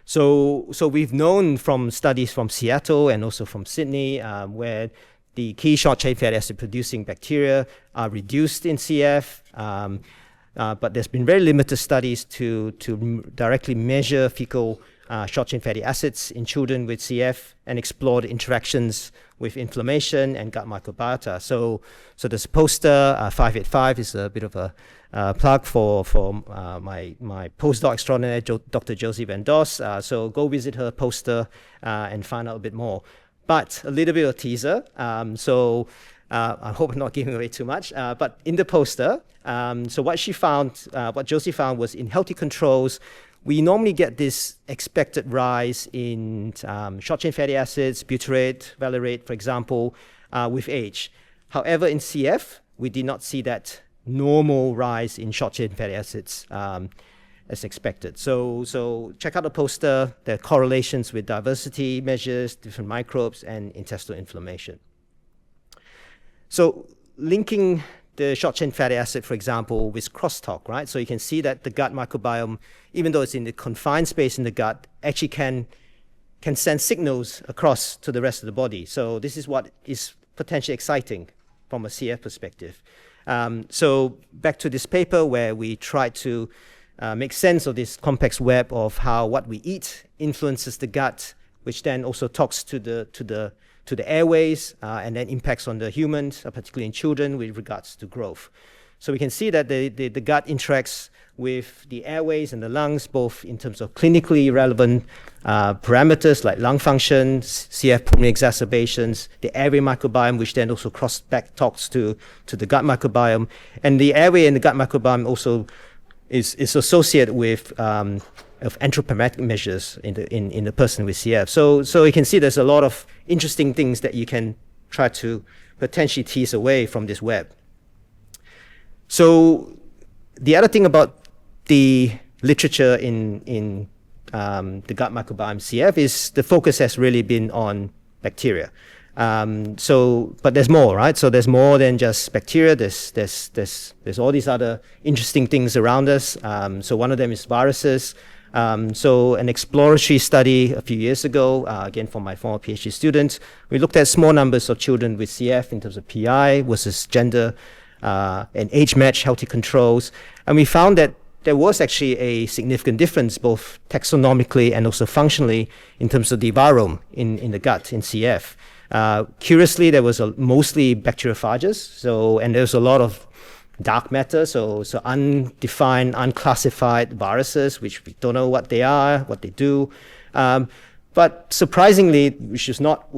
So we've known from studies from Seattle and also from Sydney where the key short-chain fatty acid producing bacteria are reduced in CF, but there's been very limited studies to directly measure fecal short-chain fatty acids in children with CF and explore the interactions with inflammation and gut microbiota. So this poster, 585, is a bit of a plug for my postdoc extraordinaire, Dr. Josie Van Doss. So go visit her poster and find out a bit more. But a little bit of teaser. I hope I'm not giving away too much. But in the poster, so what Josie found was in healthy controls, we normally get this expected rise in short-chain fatty acids, butyrate, valerate, for example, with age. However, in CF, we did not see that normal rise in short-chain fatty acids as expected. So check out the poster. There are correlations with diversity measures, different microbes, and intestinal inflammation. So linking the short-chain fatty acid, for example, with crosstalk, right? So you can see that the gut microbiome, even though it's in the confined space in the gut, actually can send signals across to the rest of the body. So this is what is potentially exciting from a CF perspective. So back to this paper where we tried to make sense of this complex web of how what we eat influences the gut, which then also talks to the airways and then impacts on the humans, particularly in children, with regards to growth. So we can see that the gut interacts with the airways and the lungs, both in terms of clinically relevant parameters like lung function, CF pulmonary exacerbations, the airway microbiome, which then also cross-back talks to the gut microbiome. And the airway and the gut microbiome also is associated with of anthropometric measures in the person with CF. So you can see there's a lot of interesting things that you can try to potentially tease away from this web. So the other thing about the literature in the gut microbiome CF is the focus has really been on bacteria. But there's more, right? So there's more than just bacteria. There's all these other interesting things around us. So one of them is viruses. So an exploratory study a few years ago, again from my former PhD students, we looked at small numbers of children with CF in terms of PI versus gender and age-matched healthy controls. And we found that there was actually a significant difference both taxonomically and also functionally in terms of the virome in the gut in CF. Curiously, there was mostly bacteriophages, and there's a lot of dark matter, so undefined, unclassified viruses, which we don't know what they are, what they do. But surprisingly, which was not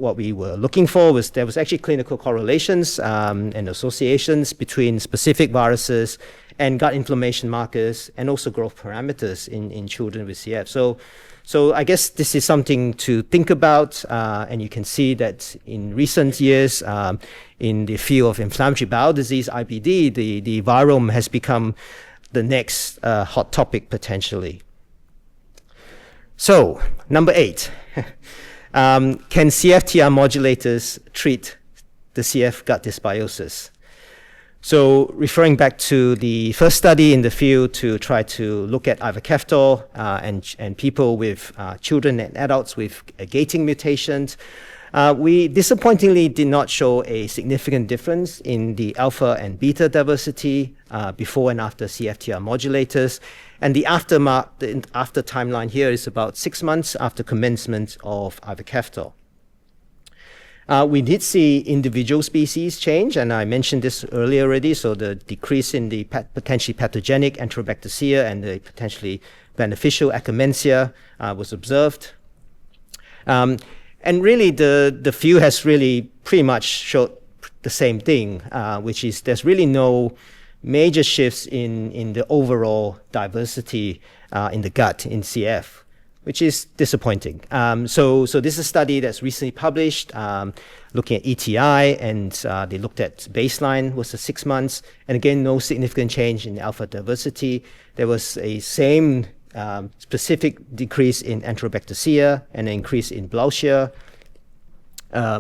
what we were looking for, there was actually clinical correlations and associations between specific viruses and gut inflammation markers and also growth parameters in children with CF. So I guess this is something to think about, and you can see that in recent years, in the field of inflammatory bowel disease, IBD, the virome has become the next hot topic potentially. So, number 8, can CFTR modulators treat the CF gut dysbiosis? So referring back to the first study in the field to try to look at ivacaftor and people with children and adults with gating mutations, we disappointingly did not show a significant difference in the alpha and beta diversity before and after CFTR modulators. And the after timeline here is about 6 months after commencement of ivacaftor. We did see individual species change, and I mentioned this earlier already, so the decrease in the potentially pathogenic Enterobacter and the potentially beneficial Akkermansia was observed. And really, the field has really pretty much showed the same thing, which is there's really no major shifts in the overall diversity in the gut in CF, which is disappointing. So this is a study that's recently published looking at ETI, and they looked at baseline was 6 months, and again, no significant change in alpha diversity. There was a same specific decrease in Enterobacter and an increase in Blauschia.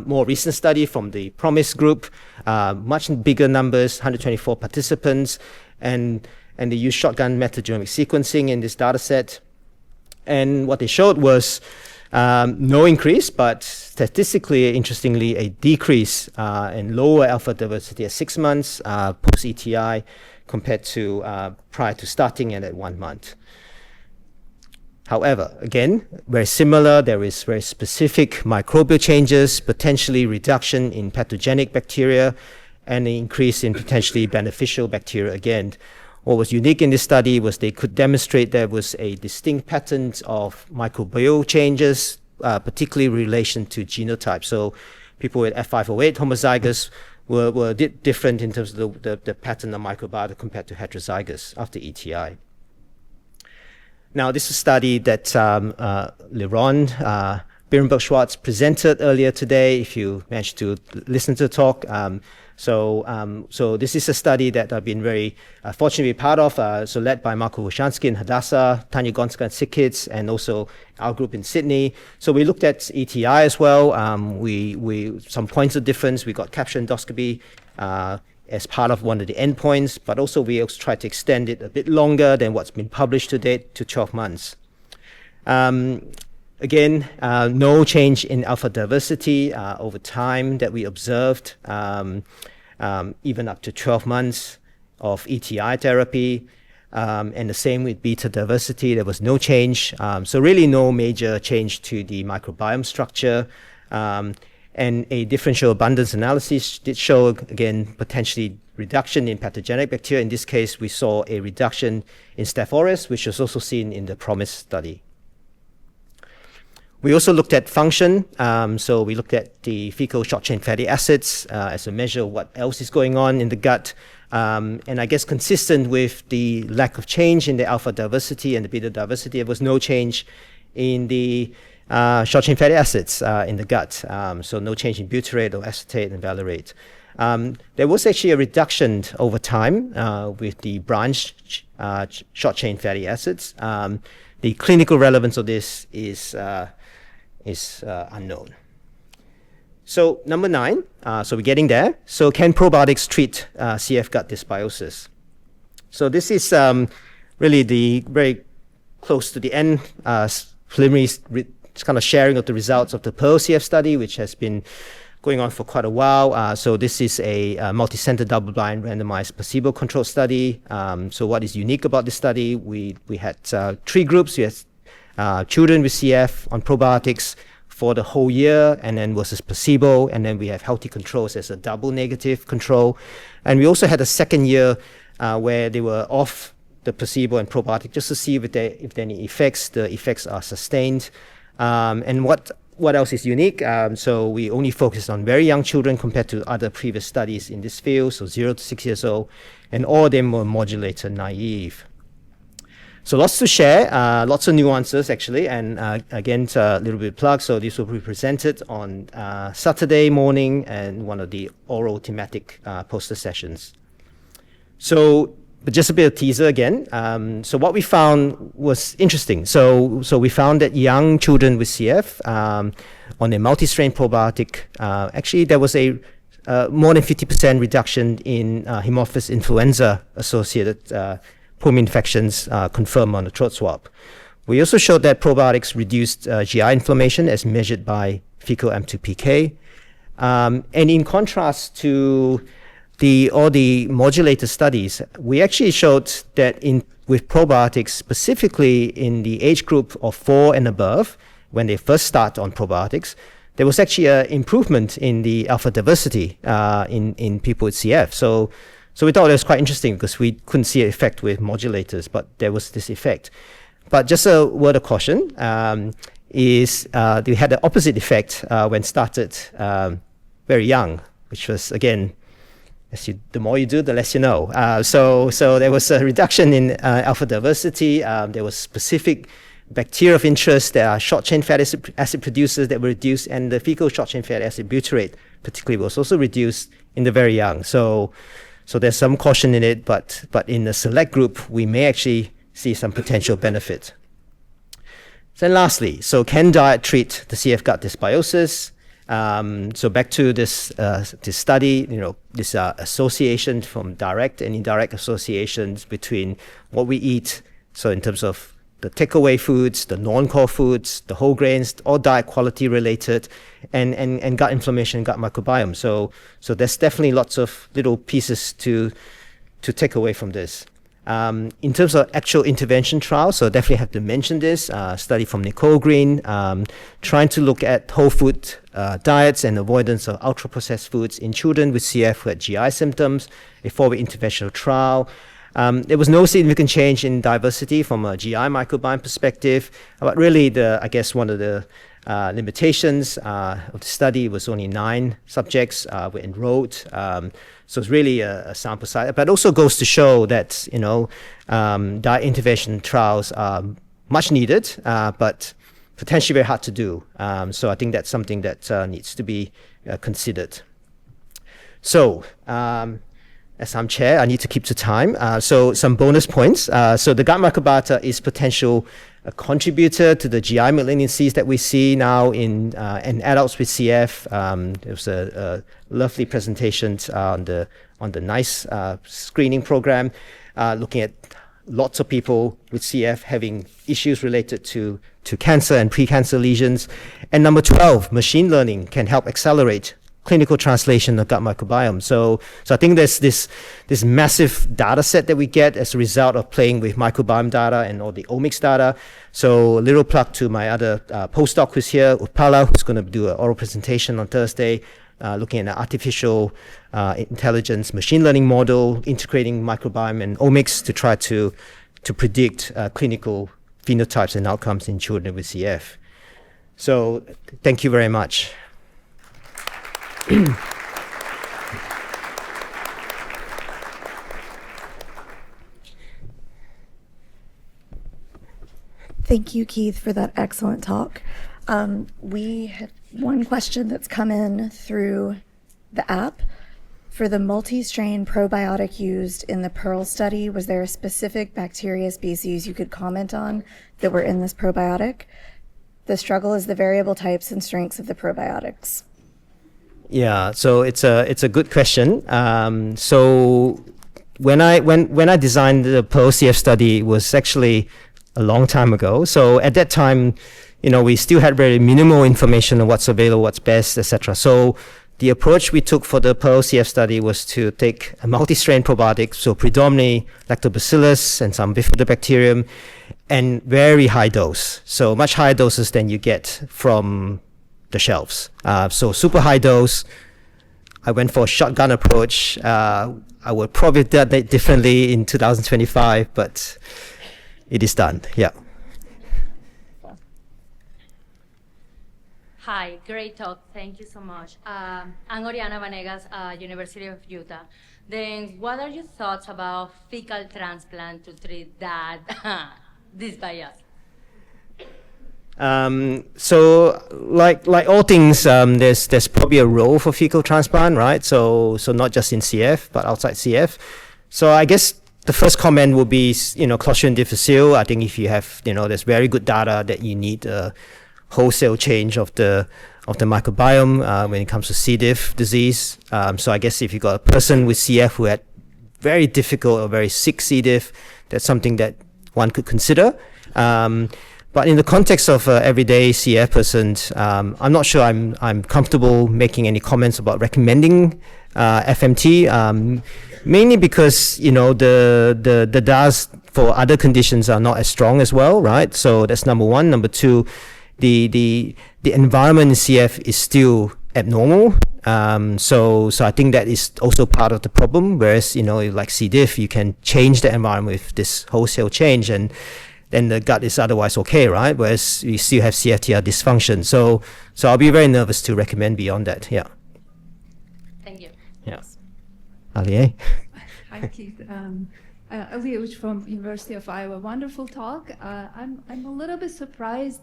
More recent study from the PROMISE group, much bigger numbers, 124 participants, and they used shotgun metagenomic sequencing in this data set. And what they showed was no increase, but statistically, interestingly, a decrease in lower alpha diversity at 6 months post-ETI compared to prior to starting and at 1 month. However, again, very similar, there is very specific microbial changes, potentially reduction in pathogenic bacteria, and an increase in potentially beneficial bacteria again. What was unique in this study was they could demonstrate there was a distinct pattern of microbial changes, particularly in relation to genotype. So people with F508 homozygous were different in terms of the pattern of microbiota compared to heterozygous after ETI. Now, this is a study that Leron Birnberg-Schwartz presented earlier today, if you managed to listen to the talk. So this is a study that I've been very fortunate to be part of, so led by Marko Wushansky in Hadassah, Tanya Gonska in Sickkids, and also our group in Sydney. So we looked at ETI as well. We some points of difference. We got capture endoscopy as part of one of the endpoints, but also we also tried to extend it a bit longer than what's been published to date to 12 months. Again, no change in alpha diversity over time that we observed, even up to 12 months of ETI therapy, and the same with beta diversity. There was no change, so really no major change to the microbiome structure, and a differential abundance analysis did show, again, potentially reduction in pathogenic bacteria. In this case, we saw a reduction in Staph aureus, which was also seen in the PROMISE study. We also looked at function, so we looked at the fecal short-chain fatty acids as a measure of what else is going on in the gut, and I guess consistent with the lack of change in the alpha diversity and the beta diversity, there was no change in the short-chain fatty acids in the gut, so no change in butyrate or acetate and valerate. There was actually a reduction over time with the branched short-chain fatty acids. The clinical relevance of this is unknown. So number 9, so we're getting there. So can probiotics treat CF gut dysbiosis? So this is really the very close to the end preliminary kind of sharing of the results of the PEARL CF study, which has been going on for quite a while. So this is a multi-center double-blind randomized placebo-controlled study. So what is unique about this study? We had 3 groups. We had children with CF on probiotics for the whole year, and then versus placebo, and then we have healthy controls as a double negative control. And we also had a second year where they were off the placebo and probiotic just to see if there are any effects. The effects are sustained. And what else is unique? So we only focused on very young children compared to other previous studies in this field, so 0 to 6 years old, and all of them were modulator naive. So lots to share, lots of nuances actually, and again, a little bit of plug. So this will be presented on Saturday morning and one of the oral thematic poster sessions. So, but just a bit of teaser again. So what we found was interesting. So we found that young children with CF on a multi-strain probiotic, actually there was a more than 50% reduction in Haemophilus influenza associated pulmonary infections confirmed on the throat swab. We also showed that probiotics reduced GI inflammation as measured by fecal M2PK. And in contrast to all the modulator studies, we actually showed that with probiotics, specifically in the age group of 4 and above, when they first start on probiotics, there was actually an improvement in the alpha diversity in people with CF. So we thought it was quite interesting because we couldn't see an effect with modulators, but there was this effect. But just a word of caution is they had the opposite effect when started very young, which was, again, the more you do, the less you know. So there was a reduction in alpha diversity. There was specific bacteria of interest. There are short-chain fatty acid producers that were reduced, and the fecal short-chain fatty acid butyrate particularly was also reduced in the very young. So there's some caution in it, but in a select group, we may actually see some potential benefit. Then lastly, so can diet treat the CF gut dysbiosis? So back to this study, this association from direct and indirect associations between what we eat. So in terms of the takeaway foods, the non-core foods, the whole grains, all diet quality related, and gut inflammation, gut microbiome. So there's definitely lots of little pieces to take away from this. In terms of actual intervention trials, so definitely have to mention this study from Nicole Green, trying to look at whole food diets and avoidance of ultra-processed foods in children with CF who had GI symptoms, a 4-week interventional trial. There was no significant change in diversity from a GI microbiome perspective, but really I guess one of the limitations of the study was only 9 subjects were enrolled. So it's really a sample size, but also goes to show that, diet intervention trials are much needed, but potentially very hard to do. So I think that's something that needs to be considered. So, as I'm chair, I need to keep to time. So some bonus points. So the gut microbiota is potential contributor to the GI malignancies that we see now in adults with CF. There was a lovely presentation on the NICE screening program, looking at lots of people with CF having issues related to cancer and pre-cancer lesions. And number 12, machine learning can help accelerate clinical translation of gut microbiome. So I think there's this massive data set that we get as a result of playing with microbiome data and all the omics data. So a little plug to my other postdoc who's here, Upala, who's going to do an oral presentation on Thursday, looking at an artificial intelligence machine learning model, integrating microbiome and omics to try to predict clinical phenotypes and outcomes in children with CF. So thank you very much. Thank you, Keith, for that excellent talk. We have one question that's come in through the app. For the multi-strain probiotic used in the Pearl study, was there a specific bacteria species you could comment on that were in this probiotic? The struggle is the variable types and strengths of the probiotics. Yeah, so it's a good question. So when I designed the Pearl CF study, it was actually a long time ago. So at that time, we still had very minimal information on what's available, what's best, etc. So the approach we took for the Pearl CF study was to take a multi-strain probiotic, so predominantly lactobacillus and some bifidobacterium, and very high dose. So much higher doses than you get from the shelves. So super high dose. I went for a shotgun approach. I would probably do that differently in 2025, but it is done. Yeah. Hi, great talk. Thank you so much. I'm Oriana Vanegas, University of Utah. Then what are your thoughts about fecal transplant to treat that dysbias? So like all things, there's probably a role for fecal transplant, right? So not just in CF, but outside CF. So I guess the first comment would be, Clostridium difficile. I think if you have, there's very good data that you need wholesale change of the microbiome when it comes to C. diff disease. So I guess if you got a person with CF who had very difficult or very sick C. diff, that's something that one could consider. But in the context of everyday CF persons, I'm not sure I'm comfortable making any comments about recommending FMT, mainly because, you know, the DAS for other conditions are not as strong as well, right? So that's number one. Number two, the environment in CF is still abnormal. So I think that is also part of the problem, whereas, you know, like C. diff, you can change the environment with this wholesale change, and then the gut is otherwise okay, right? Whereas you still have CFTR dysfunction. So I'll be very nervous to recommend beyond that. Yeah. Thank you. Yeah. Alie? Hi, Keith. Alie from University of Iowa. Wonderful talk. I'm a little bit surprised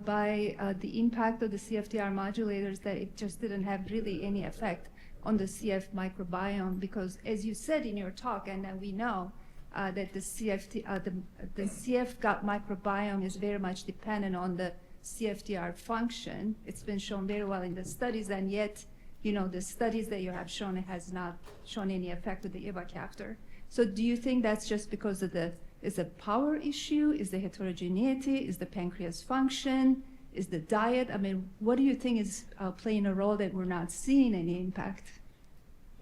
by the impact of the CFTR modulators, that it just didn't have really any effect on the CF microbiome, because as you said in your talk, and we know that the CF gut microbiome is very much dependent on the CFTR function. It's been shown very well in the studies, and yet, you know, the studies that you have shown, it has not shown any effect with the ivacaftor. So do you think that's just because of is a power issue? Is the heterogeneity? Is the pancreas function? Is the diet? I mean, what do you think is playing a role that we're not seeing any impact?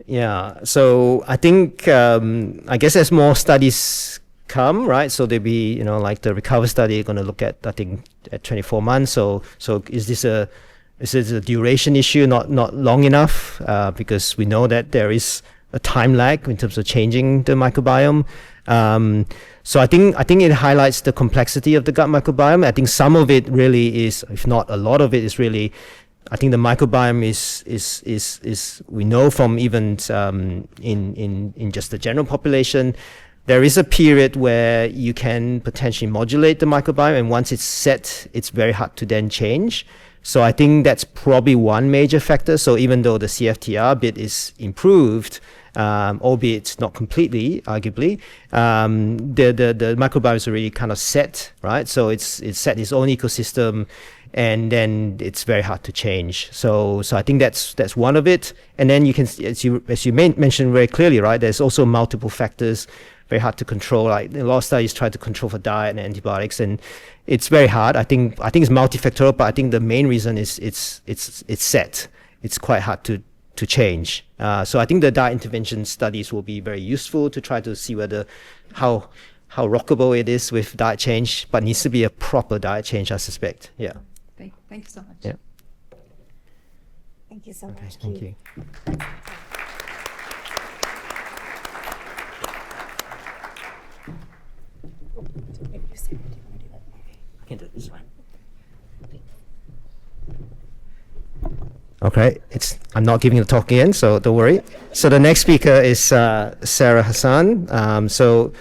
Yeah, so I think, I guess as more studies come, right, so there'll be, you know, like the RECOVER study going to look at, I think, at 24 months. So is this a duration issue, not long enough? Because we know that there is a time lag in terms of changing the microbiome. So I think it highlights the complexity of the gut microbiome. I think some of it really is, if not a lot of it, is really, I think the microbiome is we know from even in just the general population, there is a period where you can potentially modulate the microbiome, and once it's set, it's very hard to then change. So I think that's probably one major factor. So even though the CFTR bit is improved, albeit not completely, arguably, the microbiome is already kind of set, right? So it's set its own ecosystem, and then it's very hard to change. So I think that's one of it. And then you can, as you mentioned very clearly, right? There's also multiple factors, very hard to control. Like a lot of studies try to control for diet and antibiotics, and it's very hard. I think it's multifactorial, but I think the main reason is it's set. It's quite hard to change. So I think the diet intervention studies will be very useful to try to see whether how rockable it is with diet change, but needs to be a proper diet change, I suspect. Yeah. Thank you so much. Yeah. Thank you so Okay, much. thank you. I can do this one. Okay, I'm not giving the talk again, so don't worry. So the next speaker is Sarah Hassan. So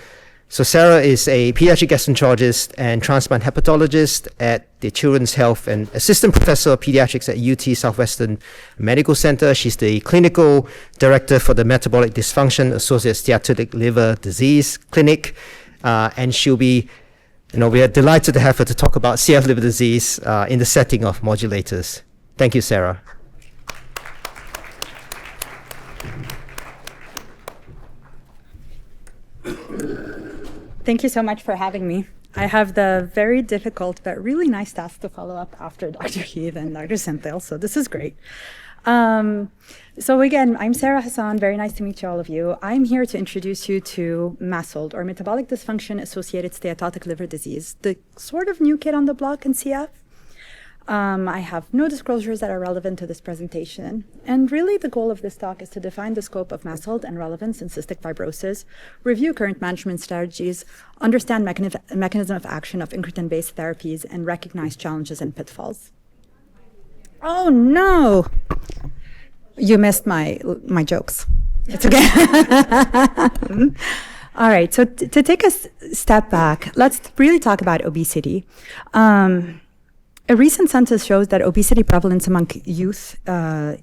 Sarah is a pediatric gastroenterologist and transplant hepatologist at the Children's Health and assistant professor of pediatrics at UT Southwestern Medical Center. She's the clinical director for the Metabolic Dysfunction Associated Steatotic Liver Disease Clinic, and she'll be, we are delighted to have her to talk about CF liver disease in the setting of modulators. Thank you, Sarah. Thank you so much for having me. I have the very difficult but really nice task to follow up after Dr. Heath and Dr. Senthil, so this is great. So again, I'm Sarah Hassan. Very nice to meet you, all of you. I'm here to introduce you to MASLD, or Metabolic Dysfunction Associated Steatotic Liver Disease, the sort of new kid on the block in CF. I have no disclosures that are relevant to this presentation. And really the goal of this talk is to define the scope of MASLD and relevance in cystic fibrosis, review current management strategies, understand mechanism of action of incretin-based therapies, and recognize challenges and pitfalls. Oh no! You missed my jokes. It's okay. All right, so to take a step back, let's really talk about obesity. A recent census shows that obesity prevalence among youth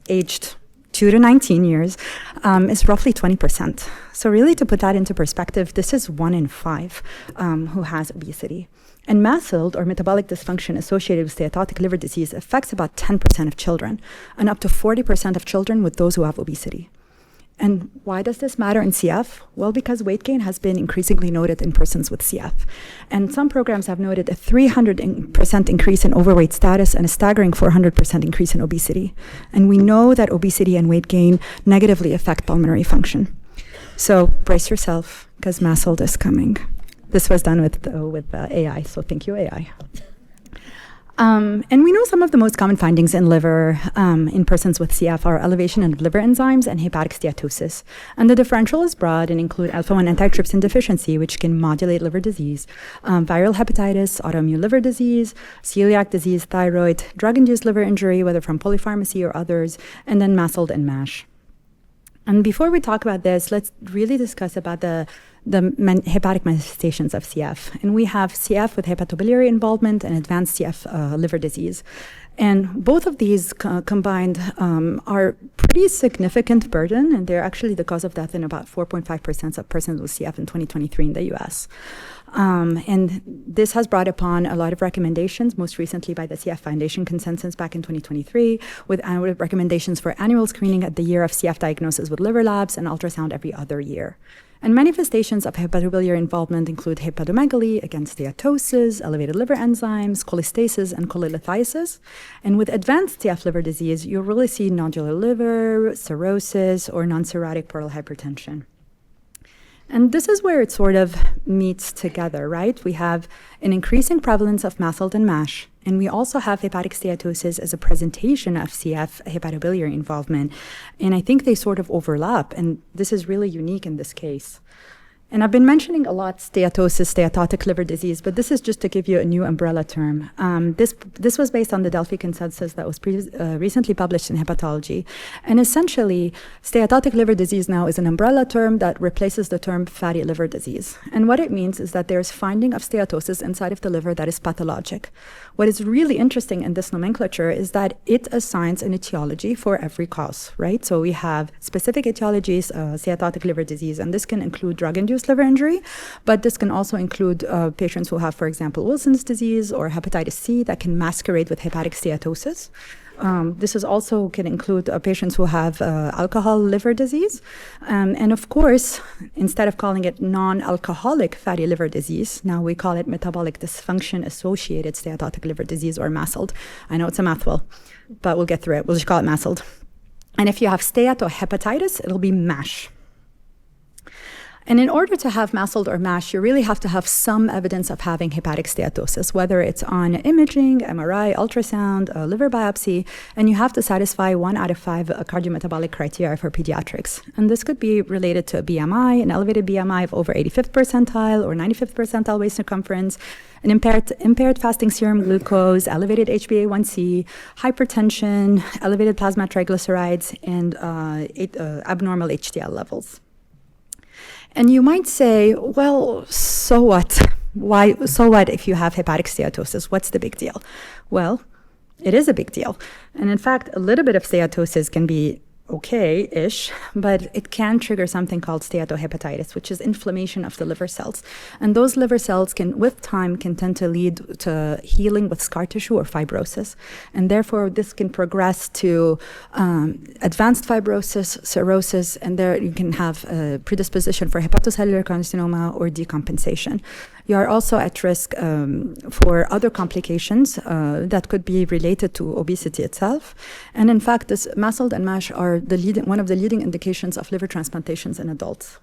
aged 2 to 19 years is roughly 20%. So really, to put that into perspective, this is 1 in 5 who has obesity. And MASLD, or metabolic dysfunction associated with steatotic liver disease, affects about 10% of children and up to 40% of children with those who have obesity. And why does this matter in CF? Well, because weight gain has been increasingly noted in persons with CF. And some programs have noted a 300% increase in overweight status and a staggering 400% increase in obesity. And we know that obesity and weight gain negatively affect pulmonary function. So brace yourself, because MASLD is coming. This was done with AI, so thank you, AI. And we know some of the most common findings in liver in persons with CF are elevation in liver enzymes and hepatic steatosis. And the differential is broad and include alpha-1 antitrypsin deficiency, which can modulate liver disease, viral hepatitis, autoimmune liver disease, celiac disease, thyroid, drug-induced liver injury, whether from polypharmacy or others, and then MASLD and MASH. And before we talk about this, let's really discuss about the hepatic manifestations of CF. And we have CF with hepatobiliary involvement and advanced CF liver disease. And both of these combined are pretty significant burden, and they're actually the cause of death in about 4.5% of persons with CF in 2023 in the US. And this has brought upon a lot of recommendations, most recently by the CF Foundation consensus back in 2023, with recommendations for annual screening at the year of CF diagnosis with liver labs and ultrasound every other year. And manifestations of hepatobiliary involvement include hepatomegaly, again steatosis, elevated liver enzymes, cholestasis, and cholelithiasis. And with advanced CF liver disease, you'll really see nodular liver, cirrhosis, or non-cirrhotic portal hypertension. And this is where it sort of meets together, right? We have an increasing prevalence of MASLD and MASH, and we also have hepatic steatosis as a presentation of CF hepatobiliary involvement. And I think they sort of overlap, and this is really unique in this case. And I've been mentioning a lot steatosis, steatotic liver disease, but this is just to give you a new umbrella term. This was based on the Delphi consensus that was recently published in Hepatology. And essentially, steatotic liver disease now is an umbrella term that replaces the term fatty liver disease. And what it means is that there's finding of steatosis inside of the liver that is pathologic. What is really interesting in this nomenclature is that it assigns an etiology for every cause, right? So we have specific etiologies, steatotic liver disease, and this can include drug-induced liver injury, but this can also include patients who have, for example, Wilson's disease or hepatitis C that can masquerade with hepatic steatosis. This is also can include patients who have alcohol liver disease. And of course, instead of calling it non-alcoholic fatty liver disease, now we call it metabolic dysfunction associated steatotic liver disease, or MASLD. I know it's a mouthful, but we'll get through it. We'll just call it MASLD. And if you have steatohepatitis, it'll be MASH. And in order to have MASLD or MASH, you really have to have some evidence of having hepatic steatosis, whether it's on imaging, MRI, ultrasound, liver biopsy, and you have to satisfy 1 out of 5 cardiometabolic criteria for pediatrics. And this could be related to a BMI, an elevated BMI of over 85th percentile or 95th percentile waist circumference, an impaired fasting serum glucose, elevated HbA1c, hypertension, elevated plasma triglycerides, and abnormal HDL levels. And you might say, well, so what? So what if you have hepatic steatosis? What's the big deal? Well, it is a big deal. And in fact, a little bit of steatosis can be okay-ish, but it can trigger something called steatohepatitis, which is inflammation of the liver cells. And those liver cells can, with time, can tend to lead to healing with scar tissue or fibrosis. And therefore, this can progress to advanced fibrosis, cirrhosis, and there you can have a predisposition for hepatocellular carcinoma or decompensation. You are also at risk for other complications that could be related to obesity itself. And in fact, this MASLD and MASH are one of the leading indications of liver transplantations in adults.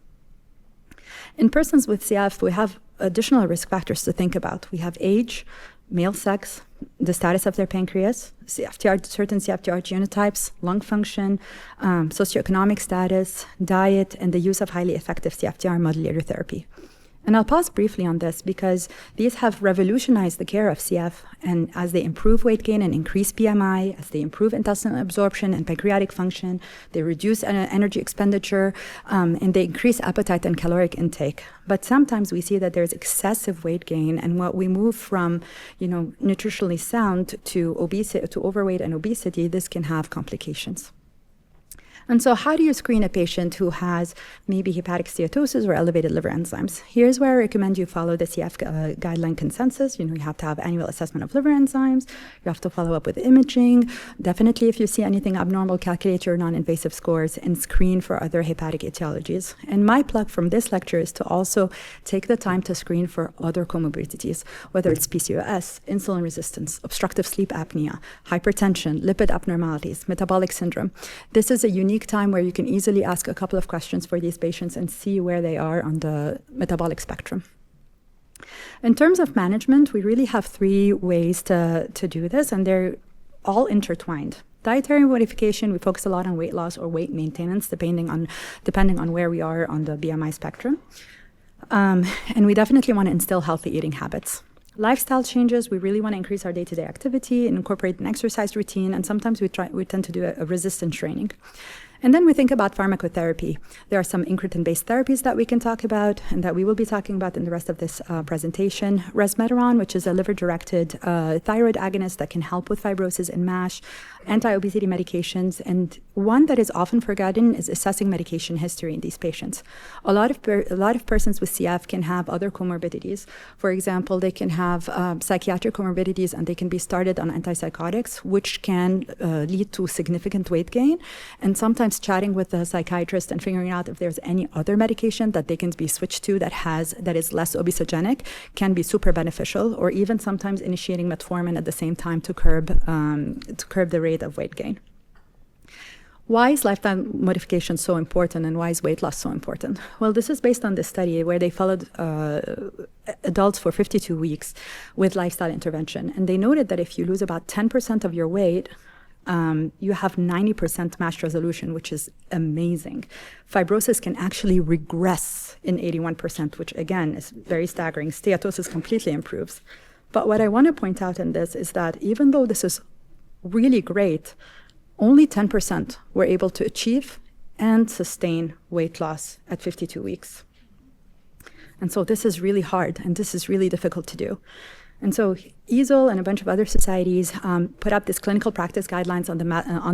In persons with CF, we have additional risk factors to think about. We have age, male sex, the status of their pancreas, CFTR, certain CFTR genotypes, lung function, socioeconomic status, diet, and the use of highly effective CFTR modulator therapy. And I'll pause briefly on this because these have revolutionized the care of CF, and as they improve weight gain and increase BMI, as they improve intestinal absorption and pancreatic function, they reduce energy expenditure, and they increase appetite and caloric intake. But sometimes we see that there's excessive weight gain, and what we move from, nutritionally sound to obesity, to overweight and obesity, this can have complications. And so how do you screen a patient who has maybe hepatic steatosis or elevated liver enzymes? Here's where I recommend you follow the CF guideline consensus. You have to have annual assessment of liver enzymes. You have to follow up with imaging. Definitely, if you see anything abnormal, calculate your non-invasive scores and screen for other hepatic etiologies. And my plug from this lecture is to also take the time to screen for other comorbidities, whether it's PCOS, insulin resistance, obstructive sleep apnea, hypertension, lipid abnormalities, metabolic syndrome. This is a unique time where you can easily ask a couple of questions for these patients and see where they are on the metabolic spectrum. In terms of management, we really have 3 ways to do this, and they're all intertwined. Dietary modification, we focus a lot on weight loss or weight maintenance, depending on where we are on the BMI spectrum. And we definitely want to instill healthy eating habits. Lifestyle changes, we really want to increase our day-to-day activity and incorporate an exercise routine, and sometimes we tend to do a resistance training. And then we think about pharmacotherapy. There are some incretin-based therapies that we can talk about and that we will be talking about in the rest of this presentation. Resmetirom, which is a liver-directed thyroid agonist that can help with fibrosis and MASH, anti-obesity medications, and one that is often forgotten is assessing medication history in these patients. A lot of persons with CF can have other comorbidities. For example, they can have psychiatric comorbidities and they can be started on antipsychotics, which can lead to significant weight gain. And sometimes chatting with the psychiatrist and figuring out if there's any other medication that they can be switched to that is less obesogenic can be super beneficial, or even sometimes initiating metformin at the same time to curb the rate of weight gain. Why is lifestyle modification so important, and why is weight loss so important? Well, this is based on this study where they followed adults for 52 weeks with lifestyle intervention. And they noted that if you lose about 10% of your weight, you have 90% MASH resolution, which is amazing. Fibrosis can actually regress in 81%, which again is very staggering. Steatosis completely improves. But what I want to point out in this is that even though this is really great, only 10% were able to achieve and sustain weight loss at 52 weeks. And so this is really hard, and this is really difficult to do. And so EASL and a bunch of other societies put up this clinical practice guidelines on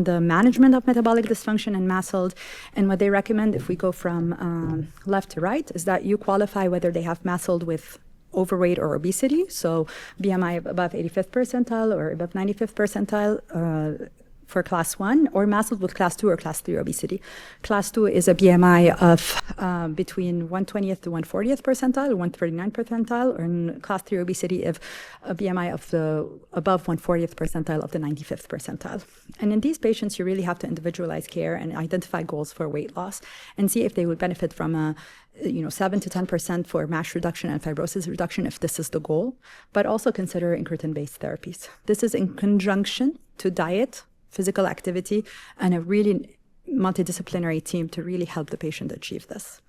the management of metabolic dysfunction and MASLD. And what they recommend, if we go from left to right, is that you qualify whether they have MASLD with overweight or obesity, so BMI above 85th percentile or above 95th percentile for class 1, or MASLD with class 2 or class 3 obesity. Class 2 is a BMI of between 120th to 140th percentile, 139th percentile, or in class 3 obesity of a BMI of the above 140th percentile of the 95th percentile. And in these patients, you really have to individualize care and identify goals for weight loss and see if they would benefit from a 7 to 10% for MASH reduction and fibrosis reduction if this is the goal, but also consider incretin-based therapies. This is in conjunction to diet, physical activity, and a really multidisciplinary team to really help the patient achieve this.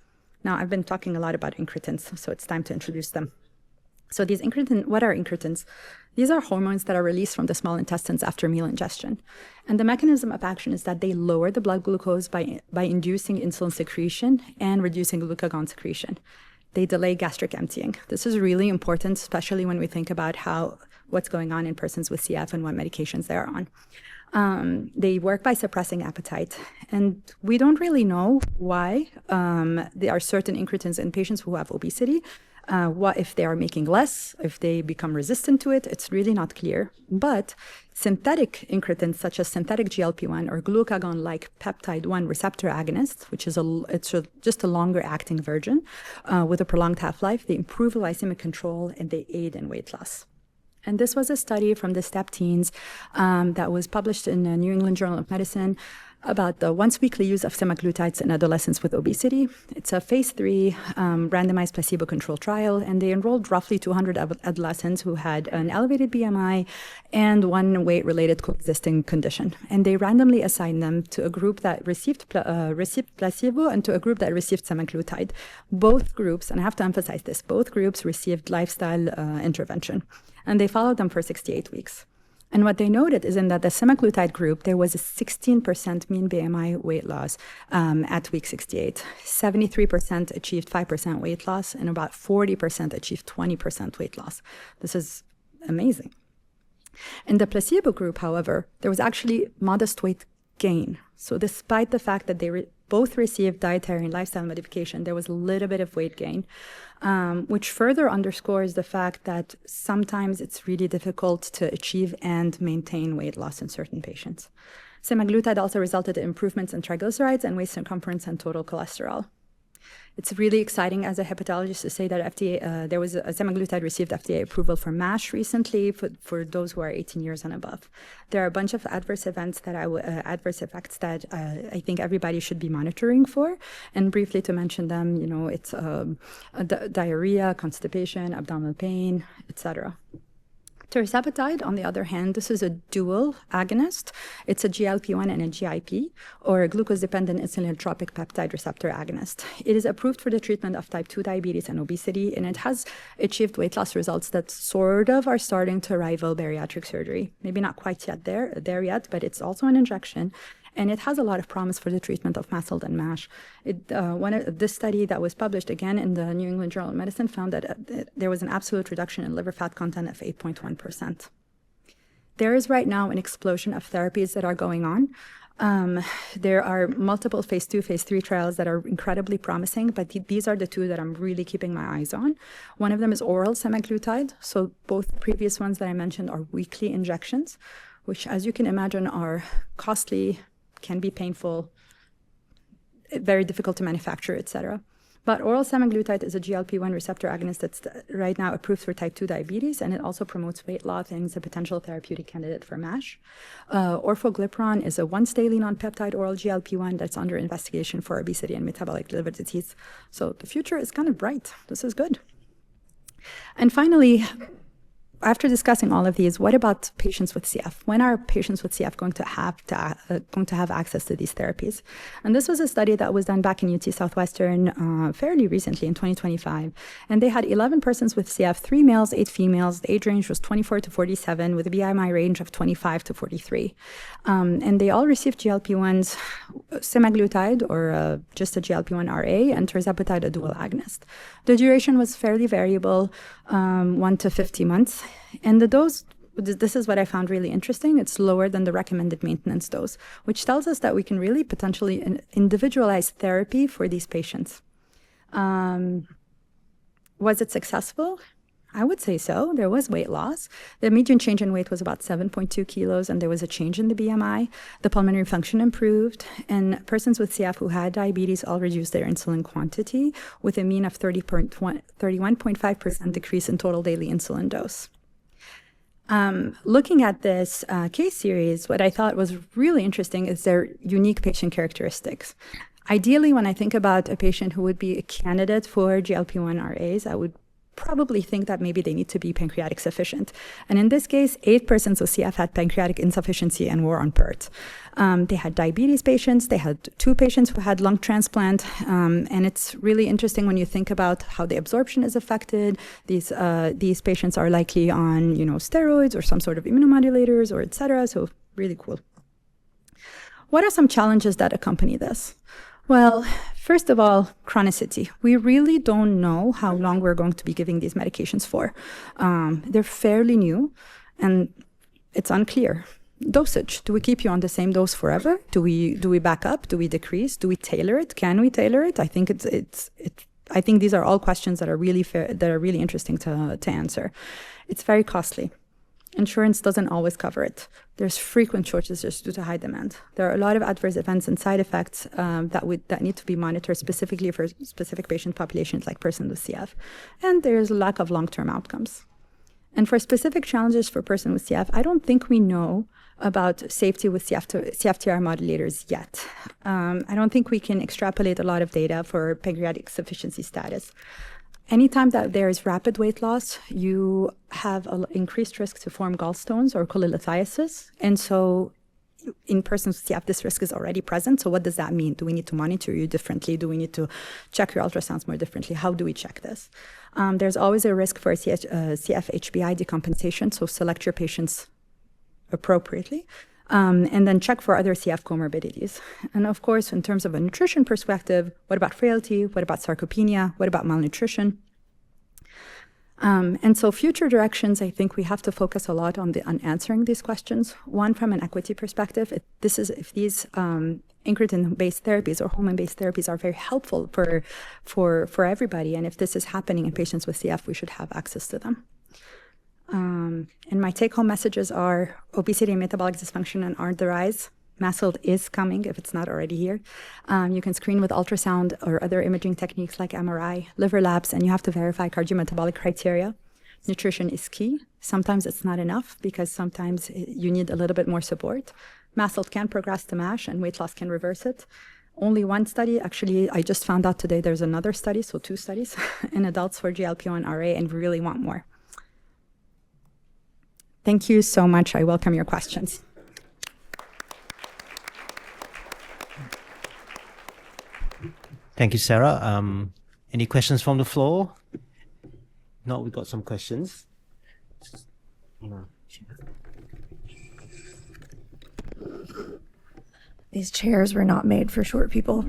Now, I've been talking a lot about incretins, so it's time to introduce them. So these what are incretins? These are hormones that are released from the small intestines after meal ingestion. And the mechanism of action is that they lower the blood glucose by inducing insulin secretion and reducing glucagon secretion. They delay gastric emptying. This is really important, especially when we think about what's going on in persons with CF and what medications they're on. They work by suppressing appetite. And we don't really know why there are certain incretins in patients who have obesity. What if they are making less, if they become resistant to it, it's really not clear. But synthetic incretins, such as synthetic GLP-1 or glucagon-like peptide-1 receptor agonists, which is just a longer-acting version with a prolonged half-life, they improve glycemic control and they aid in weight loss. And this was a study from the STEP teens that was published in the New England Journal of Medicine about the once-weekly use of semaglutides in adolescents with obesity. It's a phase 3 randomized placebo-controlled trial, and they enrolled roughly 200 adolescents who had an elevated BMI and one weight-related coexisting condition. And they randomly assigned them to a group that received placebo and to a group that received semaglutide. Both groups, and I have to emphasize this, both groups received lifestyle intervention, and they followed them for 68 weeks. And what they noted is in that the semaglutide group, there was a 16% mean BMI weight loss at week 68. 73% achieved 5% weight loss, and about 40% achieved 20% weight loss. This is amazing. In the placebo group, however, there was actually modest weight gain So despite the fact that they both received dietary and lifestyle modification, there was a little bit of weight gain, which further underscores the fact that sometimes it's really difficult to achieve and maintain weight loss in certain patients. Semaglutide also resulted in improvements in triglycerides and waist circumference and total cholesterol. It's really exciting as a hepatologist to say that there was a semaglutide received FDA approval for MASH recently for those who are 18 years and above. There are a bunch of adverse effects that I think everybody should be monitoring for. And briefly to mention them, it's diarrhea, constipation, abdominal pain, etc. Tirzepatide, on the other hand, this is a dual agonist. It's a GLP-1 and a GIP, or a glucose-dependent insulinotropic peptide receptor agonist. It is approved for the treatment of type 2 diabetes and obesity, and it has achieved weight loss results that sort of are starting to rival bariatric surgery. Maybe not quite yet there yet, but it's also an injection. And it has a lot of promise for the treatment of MASLD and MASH. This study that was published again in the New England Journal of Medicine found that there was an absolute reduction in liver fat content of 8.1%. There is right now an explosion of therapies that are going on. There are multiple phase 2, phase 3 trials that are incredibly promising, but these are the two that I'm really keeping my eyes on. One of them is oral semaglutide. So both previous ones that I mentioned are weekly injections, which, as you can imagine, are costly, can be painful, very difficult to manufacture, etc. But oral semaglutide is a GLP-1 receptor agonist that's right now approved for type 2 diabetes, and it also promotes weight loss and is a potential therapeutic candidate for MASH. Orforglipron is a once-daily non-peptide oral GLP-1 that's under investigation for obesity and metabolic liver disease. So the future is kind of bright. This is good. And finally, after discussing all of these, what about patients with CF? When are patients with CF going to have access to these therapies? And this was a study that was done back in UT Southwestern fairly recently in 2025. And they had 11 persons with CF, 3 males, 8 females. The age range was 24 to 47 with a BMI range of 25 to 43. And they all received GLP-1s, semaglutide, or just a GLP-1 RA, and tirzepatide, a dual agonist. The duration was fairly variable, 1 to 50 months. And the dose, this is what I found really interesting, it's lower than the recommended maintenance dose, which tells us that we can really potentially individualize therapy for these patients. Was it successful? I would say so. There was weight loss. The median change in weight was about 7.2 kilos, and there was a change in the BMI. The pulmonary function improved, and persons with CF who had diabetes all reduced their insulin quantity with a mean of 31.5% decrease in total daily insulin dose. Looking at this case series, what I thought was really interesting is their unique patient characteristics. Ideally, when I think about a patient who would be a candidate for GLP-1 RAs, I would probably think that maybe they need to be pancreatic sufficient. And in this case, 8 persons with CF had pancreatic insufficiency and were on PERT. They had diabetes patients. They had 2 patients who had lung transplant. And it's really interesting when you think about how the absorption is affected. These patients are likely on, steroids or some sort of immunomodulators or et cetera. So really cool. What are some challenges that accompany this? Well, first of all, chronicity. We really don't know how long we're going to be giving these medications for. They're fairly new, and it's unclear. Dosage. Do we keep you on the same dose forever? Do we back up? Do we decrease? Do we tailor it? Can we tailor it? I think I think these are all questions that are really fair, that are really interesting to answer. It's very costly. Insurance doesn't always cover it. There's frequent shortages due to high demand. There are a lot of adverse events and side effects that need to be monitored specifically for specific patient populations like persons with CF. And there's a lack of long-term outcomes. And for specific challenges for persons with CF, I don't think we know about safety with CFTR modulators yet. I don't think we can extrapolate a lot of data for pancreatic sufficiency status. Anytime that there is rapid weight loss, you have an increased risk to form gallstones or cholelithiasis. And so in persons with CF, this risk is already present. So what does that mean? Do we need to monitor you differently? Do we need to check your ultrasounds more differently? How do we check this? There's always a risk for CF-HBI decompensation, so select your patients appropriately. And then check for other CF comorbidities. And of course, in terms of a nutrition perspective, what about frailty? What about sarcopenia? What about malnutrition? And so future directions, I think we have to focus a lot on answering these questions. One, from an equity perspective, if these incretin-based therapies or hormone-based therapies are very helpful for everybody. And if this is happening in patients with CF, we should have access to them. And my take-home messages are obesity and metabolic dysfunction aren't the rise. MASLD is coming if it's not already here. You can screen with ultrasound or other imaging techniques like MRI, liver labs, and you have to verify cardiometabolic criteria. Nutrition is key. Sometimes it's not enough because sometimes you need a little bit more support. MASLD can progress to MASH and weight loss can reverse it. Only one study, actually, I just found out today there's another study, so 2 studies in adults for GLP-1 RA, and we really want more. Thank you so much. I welcome your questions. Thank you, Sarah. Any questions from the floor? No, we got some questions. These chairs were not made for short people.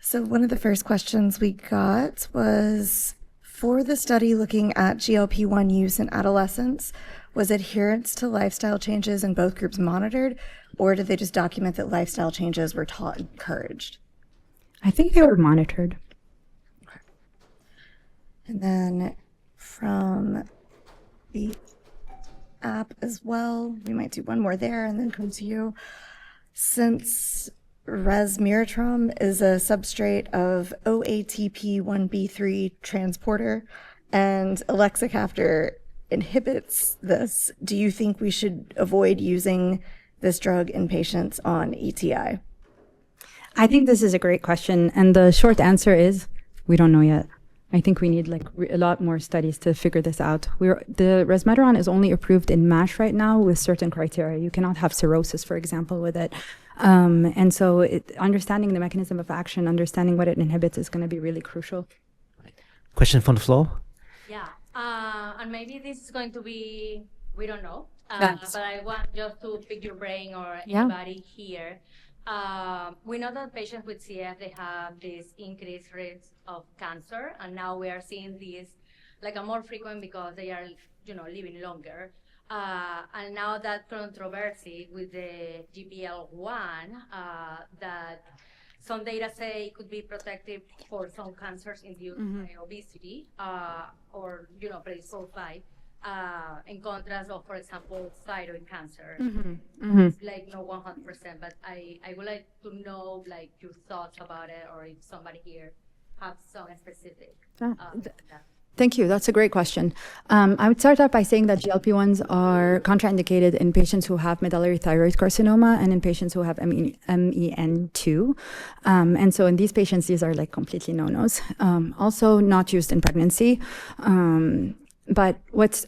So one of the first questions we got was, for the study looking at GLP-1 use in adolescents, was adherence to lifestyle changes in both groups monitored, or did they just document that lifestyle changes were taught and encouraged? I think they were monitored. Okay. And then from the app as well, we might do one more there and then come to you. Since resmetirom is a substrate of OATP1B3 transporter and elexacaftor inhibits this, do you think we should avoid using this drug in patients on ETI? I think this is a great question. And the short answer is we don't know yet. I think we need a lot more studies to figure this out. The resmetirom is only approved in MASH right now with certain criteria. You cannot have cirrhosis, for example, with it. And so understanding the mechanism of action, understanding what it inhibits is going to be really crucial. Question from the floor? Yeah, and maybe this is going to be, we don't know, Yes. but I want just to pick your brain or Yeah. anybody here. We know that patients with CF, they have this increased risk of cancer, and now we are seeing this like a more frequent because they are, living longer. And now that controversy with the GPL1, that some data say could be protective for some cancers induced by obesity, or, predisposed by, in contrast of, for example, thyroid cancer. It's like no 100%, but I would like to know your thoughts about it, or if somebody here has some specific. Thank you. That's a great question. I would start out by saying that GLP-1s are contraindicated in patients who have medullary thyroid carcinoma and in patients who have MEN2. And so in these patients, these are completely no-nos. Also not used in pregnancy. But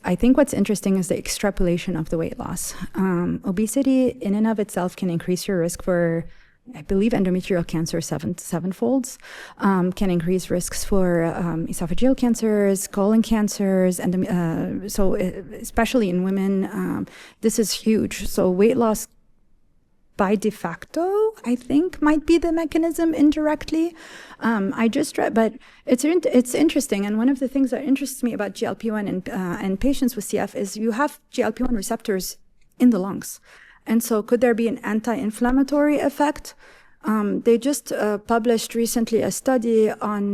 I think what's interesting is the extrapolation of the weight loss. Obesity in and of itself can increase your risk for, I believe, endometrial cancer sevenfolds, can increase risks for esophageal cancers, colon cancers, and so especially in women, this is huge. So weight loss by de facto, I think, might be the mechanism indirectly. I just read, but it's interesting. And one of the things that interests me about GLP-1 and patients with CF is you have GLP-1 receptors in the lungs. And so could there be an anti-inflammatory effect? They just published recently a study on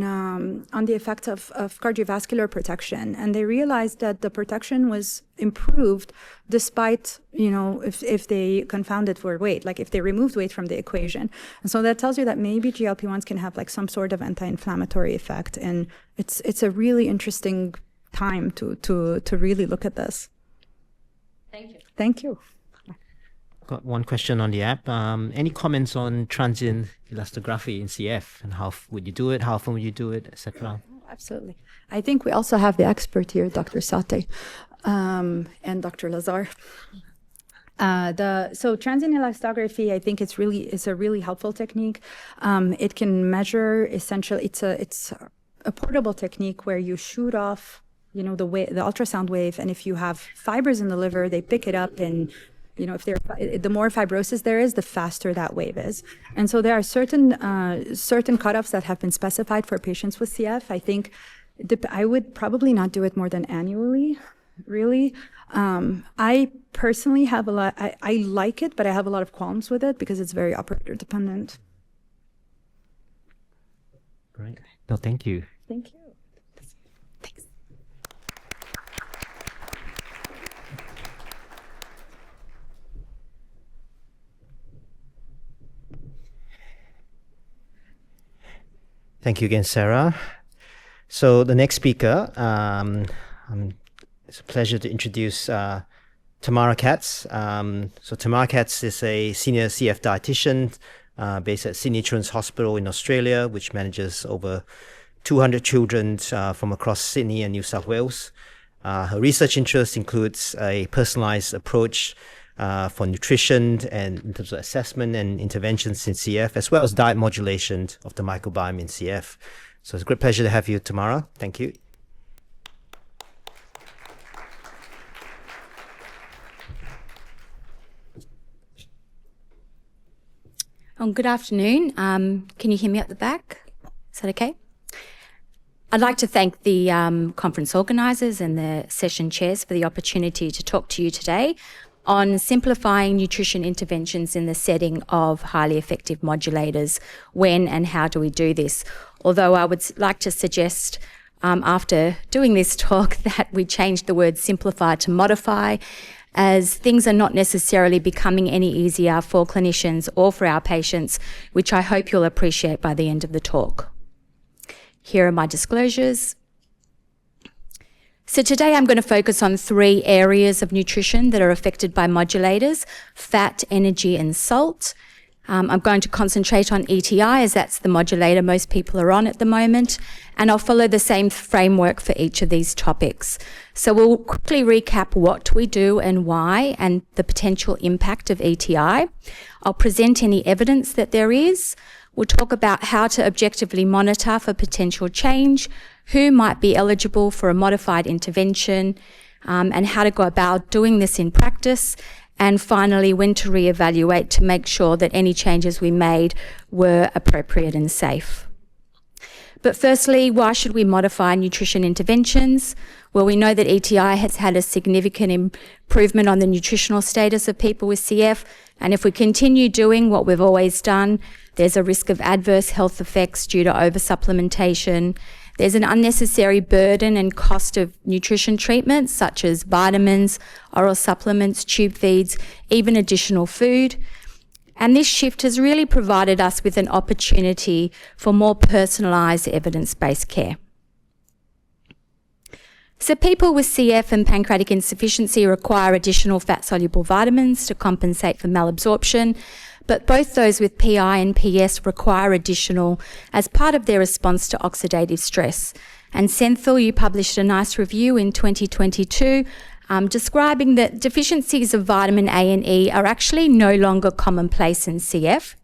the effect of cardiovascular protection, and they realized that the protection was improved despite, if they confounded for weight, if they removed weight from the equation. And so that tells you that maybe GLP-1s can have some sort of anti-inflammatory effect, and it's a really interesting time to really look at this. Thank you. Thank you. Got one question on the app. Any comments on transient elastography in CF, and how would you do it? How often would you do it, etc.? Absolutely. I think we also have the expert here, Dr. Sate, and Dr. Lazar. So transient elastography, I think it's a really helpful technique. It can measure essentially. It's a portable technique where you shoot off, the ultrasound wave, and if you have fibers in the liver, they pick it up and. The more fibrosis there is, the faster that wave is. And so there are certain cutoffs that have been specified for patients with CF. I think I would probably not do it more than annually. really. I personally have I like it, but I have a lot of qualms with it because it's very operator dependent. Great. No, thank you. Thank you. Thanks. Thank you again, Sarah. So the next speaker, it's a pleasure to introduce Tamara Katz. So Tamara Katz is a senior CF dietitian based at Sydney Children's Hospital in Australia, which manages over 200 children from across Sydney and New South Wales. Her research interest includes a personalized approach for nutrition and in terms of assessment and interventions in CF, as well as diet modulation of the microbiome in CF. So it's a great pleasure to have you, Tamara. Thank you. Good afternoon. Can you hear me at the back? Is that okay? I'd like to thank the conference organisers and the session chairs for the opportunity to talk to you today on simplifying nutrition interventions in the setting of highly effective modulators. When and how do we do this? Although I would like to suggest after doing this talk that we change the word simplify to modify, as things are not necessarily becoming any easier for clinicians or for our patients, which I hope you'll appreciate by the end of the talk. Here are my disclosures. So today I'm going to focus on 3 areas of nutrition that are affected by modulators: fat, energy, and salt. I'm going to concentrate on ETI, as that's the modulator most people are on at the moment, and I'll follow the same framework for each of these topics. So we'll quickly recap what we do and why, and the potential impact of ETI. I'll present any evidence that there is. We'll talk about how to objectively monitor for potential change, who might be eligible for a modified intervention, and how to go about doing this in practice. And finally, when to reevaluate to make sure that any changes we made were appropriate and safe. But firstly, why should we modify nutrition interventions? Well, we know that ETI has had a significant improvement on the nutritional status of people with CF, and if we continue doing what we've always done, there's a risk of adverse health effects due to oversupplementation. There's an unnecessary burden and cost of nutrition treatments such as vitamins, oral supplements, tube feeds, even additional food. And this shift has really provided us with an opportunity for more personalised evidence-based care. So people with CF and pancreatic insufficiency require additional fat-soluble vitamins to compensate for malabsorption, but both those with PI and PS require additional as part of their response to oxidative stress. And Senthil, you published a nice review in 2022 describing that deficiencies of vitamin A and E are actually no longer commonplace in CF.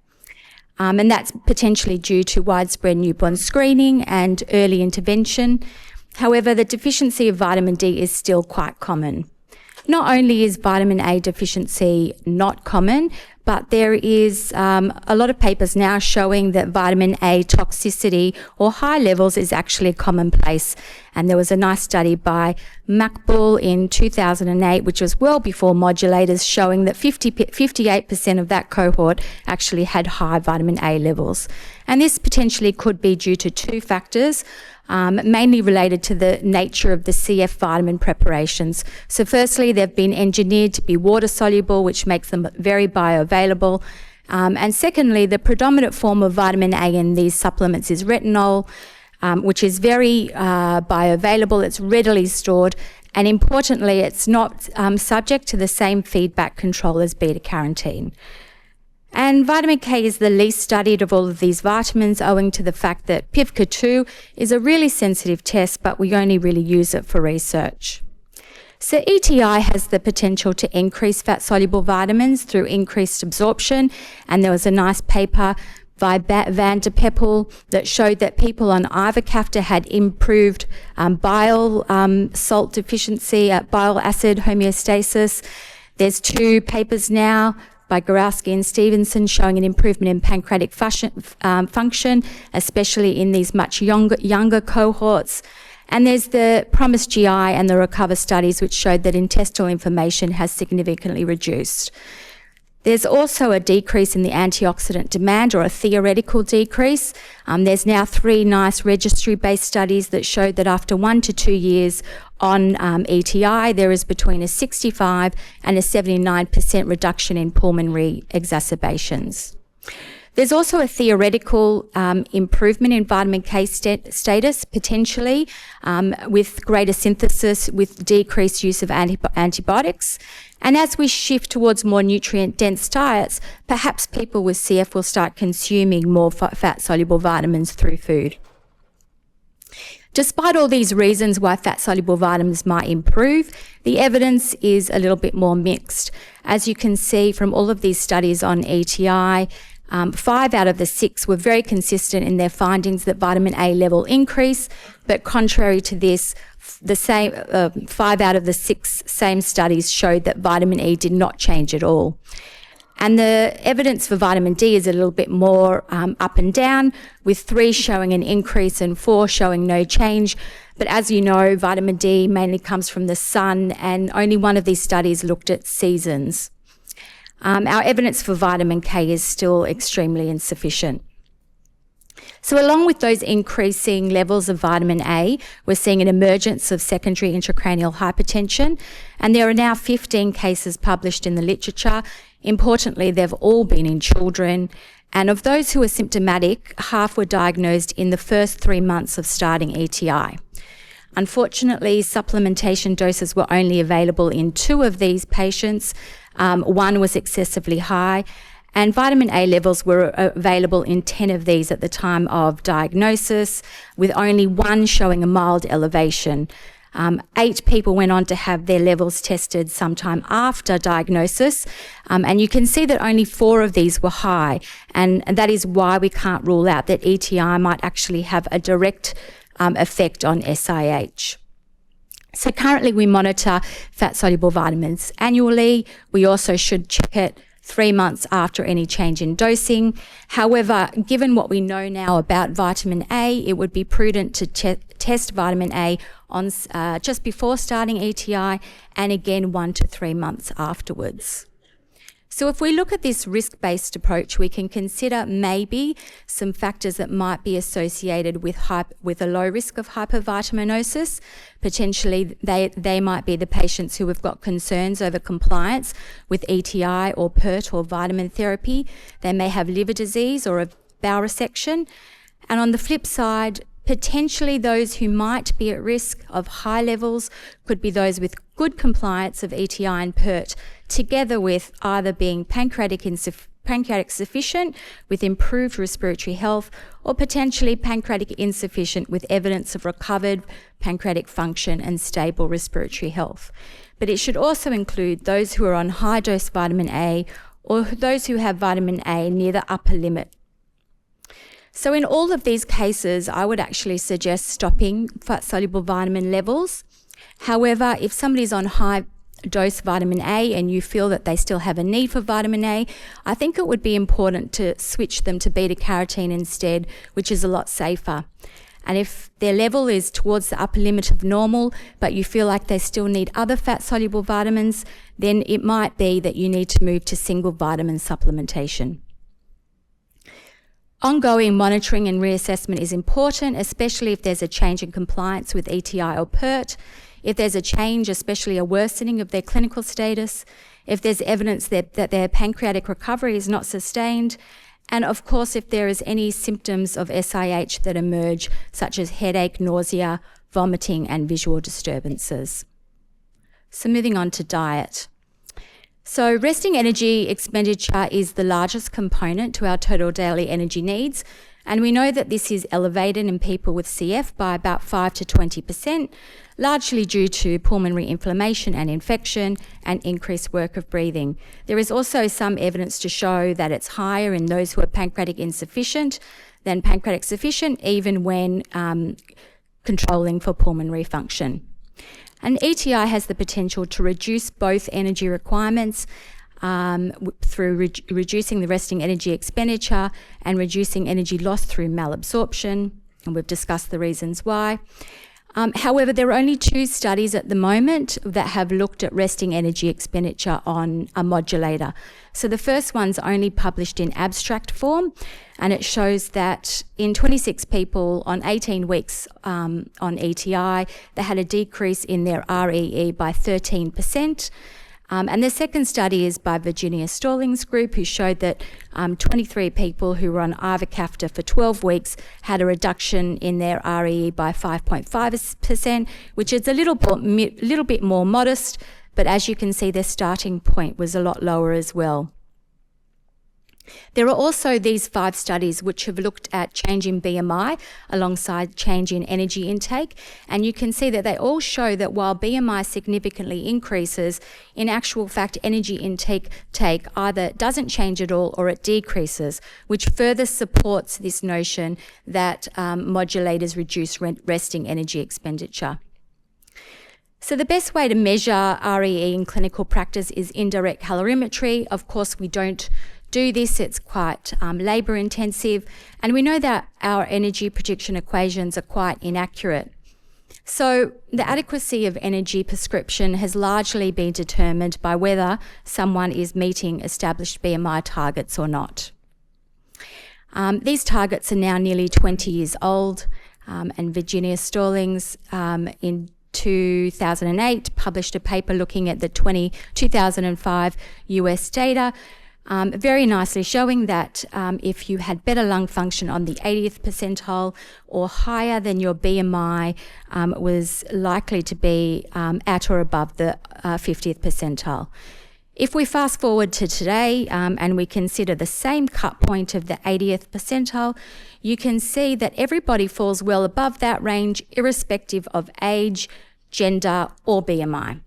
And that's potentially due to widespread newborn screening and early intervention. However, the deficiency of vitamin D is still quite common. Not only is vitamin A deficiency not common, but there is a lot of papers now showing that vitamin A toxicity or high levels is actually commonplace. And there was a nice study by Makbul in 2008, which was well before modulators, showing that 58% of that cohort actually had high vitamin A levels. And this potentially could be due to 2 factors. Mainly related to the nature of the CF vitamin preparations. So firstly, they've been engineered to be water soluble, which makes them very bioavailable. And secondly, the predominant form of vitamin A in these supplements is retinol, which is very bioavailable, it's readily stored, and importantly, it's not subject to the same feedback control as beta-carotene. And vitamin K is the least studied of all of these vitamins, owing to the fact that PIVKA2 is a really sensitive test, but we only really use it for research. So ETI has the potential to increase fat-soluble vitamins through increased absorption, and there was a nice paper by Van de Peppel that showed that people on ivacaftor had improved bile salt deficiency, bile acid homeostasis. There's 2 papers now by Gorowski and Stevenson showing an improvement in pancreatic function, especially in these much younger cohorts. And there's the Promise GI and the Recover studies, which showed that intestinal inflammation has significantly reduced. There's also a decrease in the antioxidant demand, or a theoretical decrease. There's now 3 nice registry-based studies that showed that after 1 to 2 years on ETI, there is between a 65 and a 79% reduction in pulmonary exacerbations. There's also a theoretical improvement in vitamin K status, potentially, with greater synthesis, with decreased use of antibiotics. And as we shift towards more nutrient-dense diets, perhaps people with CF will start consuming more fat-soluble vitamins through food. Despite all these reasons why fat-soluble vitamins might improve, the evidence is a little bit more mixed. As you can see from all of these studies on ETI, 5 out of the 6 were very consistent in their findings that vitamin A level increase, but contrary to this, the same 5 out of the 6 same studies showed that vitamin E did not change at all. And the evidence for vitamin D is a little bit more up and down, with 3 showing an increase and 4 showing no change. But as you know, vitamin D mainly comes from the sun, and only one of these studies looked at seasons. Our evidence for vitamin K is still extremely insufficient. So along with those increasing levels of vitamin A, we're seeing an emergence of secondary intracranial hypertension, and there are now 15 cases published in the literature. Importantly, they've all been in children, and of those who are symptomatic, half were diagnosed in the first 3 months of starting ETI. Unfortunately, supplementation doses were only available in 2 of these patients. 1 was excessively high, and vitamin A levels were available in 10 of these at the time of diagnosis, with only 1 showing a mild elevation. 8 people went on to have their levels tested sometime after diagnosis, and you can see that only 4 of these were high, and that is why we can't rule out that ETI might actually have a direct effect on SIH. So currently we monitor fat-soluble vitamins annually. We also should check it 3 months after any change in dosing. However, given what we know now about vitamin A, it would be prudent to test vitamin A on just before starting ETI, and again 1 to 3 months afterwards. So if we look at this risk-based approach, we can consider maybe some factors that might be associated with a low risk of hypervitaminosis. Potentially, they might be the patients who have got concerns over compliance with ETI or PERT or vitamin therapy. They may have liver disease or a bowel resection. And on the flip side, potentially those who might be at risk of high levels could be those with good compliance of ETI and PERT, together with either being pancreatic sufficient with improved respiratory health, or potentially pancreatic insufficient with evidence of recovered pancreatic function and stable respiratory health. But it should also include those who are on high-dose vitamin A, or those who have vitamin A near the upper limit. So in all of these cases, I would actually suggest stopping fat-soluble vitamin levels. However, if somebody's on high-dose vitamin A and you feel that they still have a need for vitamin A, I think it would be important to switch them to beta-carotene instead, which is a lot safer. And if their level is towards the upper limit of normal, but you feel like they still need other fat-soluble vitamins, then it might be that you need to move to single vitamin supplementation. Ongoing monitoring and reassessment is important, especially if there's a change in compliance with ETI or PERT, if there's a change, especially a worsening of their clinical status, if there's evidence that their pancreatic recovery is not sustained, and of course if there is any symptoms of SIH that emerge, such as headache, nausea, vomiting, and visual disturbances. So moving on to diet. So resting energy expenditure is the largest component to our total daily energy needs, and we know that this is elevated in people with CF by about 5 to 20%, largely due to pulmonary inflammation and infection and increased work of breathing. There is also some evidence to show that it's higher in those who are pancreatic insufficient than pancreatic sufficient, even when controlling for pulmonary function. And ETI has the potential to reduce both energy requirements through reducing the resting energy expenditure and reducing energy loss through malabsorption, and we've discussed the reasons why. However, there are only 2 studies at the moment that have looked at resting energy expenditure on a modulator. So the first one's only published in abstract form, and it shows that in 26 people on 18 weeks on ETI, they had a decrease in their REE by 13%. And the second study is by Virginia Stallings' group, who showed that 23 people who were on ivacaftor for 12 weeks had a reduction in their REE by 5.5%, which is a little bit more modest, but as you can see, their starting point was a lot lower as well. There are also these 5 studies which have looked at change in BMI alongside change in energy intake, and you can see that they all show that while BMI significantly increases, in actual fact energy intake either doesn't change at all or it decreases, which further supports this notion that modulators reduce resting energy expenditure. So the best way to measure REE in clinical practice is indirect calorimetry. Of course, we don't do this, it's quite labour intensive, and we know that our energy prediction equations are quite inaccurate. So the adequacy of energy prescription has largely been determined by whether someone is meeting established BMI targets or not. These targets are now nearly 20 years old, and Virginia Stallings in 2008 published a paper looking at the 2005 US data, very nicely showing that if you had better lung function on the 80th percentile or higher, then your BMI was likely to be at or above the 50th percentile. If we fast forward to today and we consider the same cut point of the 80th percentile, you can see that everybody falls well above that range, irrespective of age, gender, or BMI.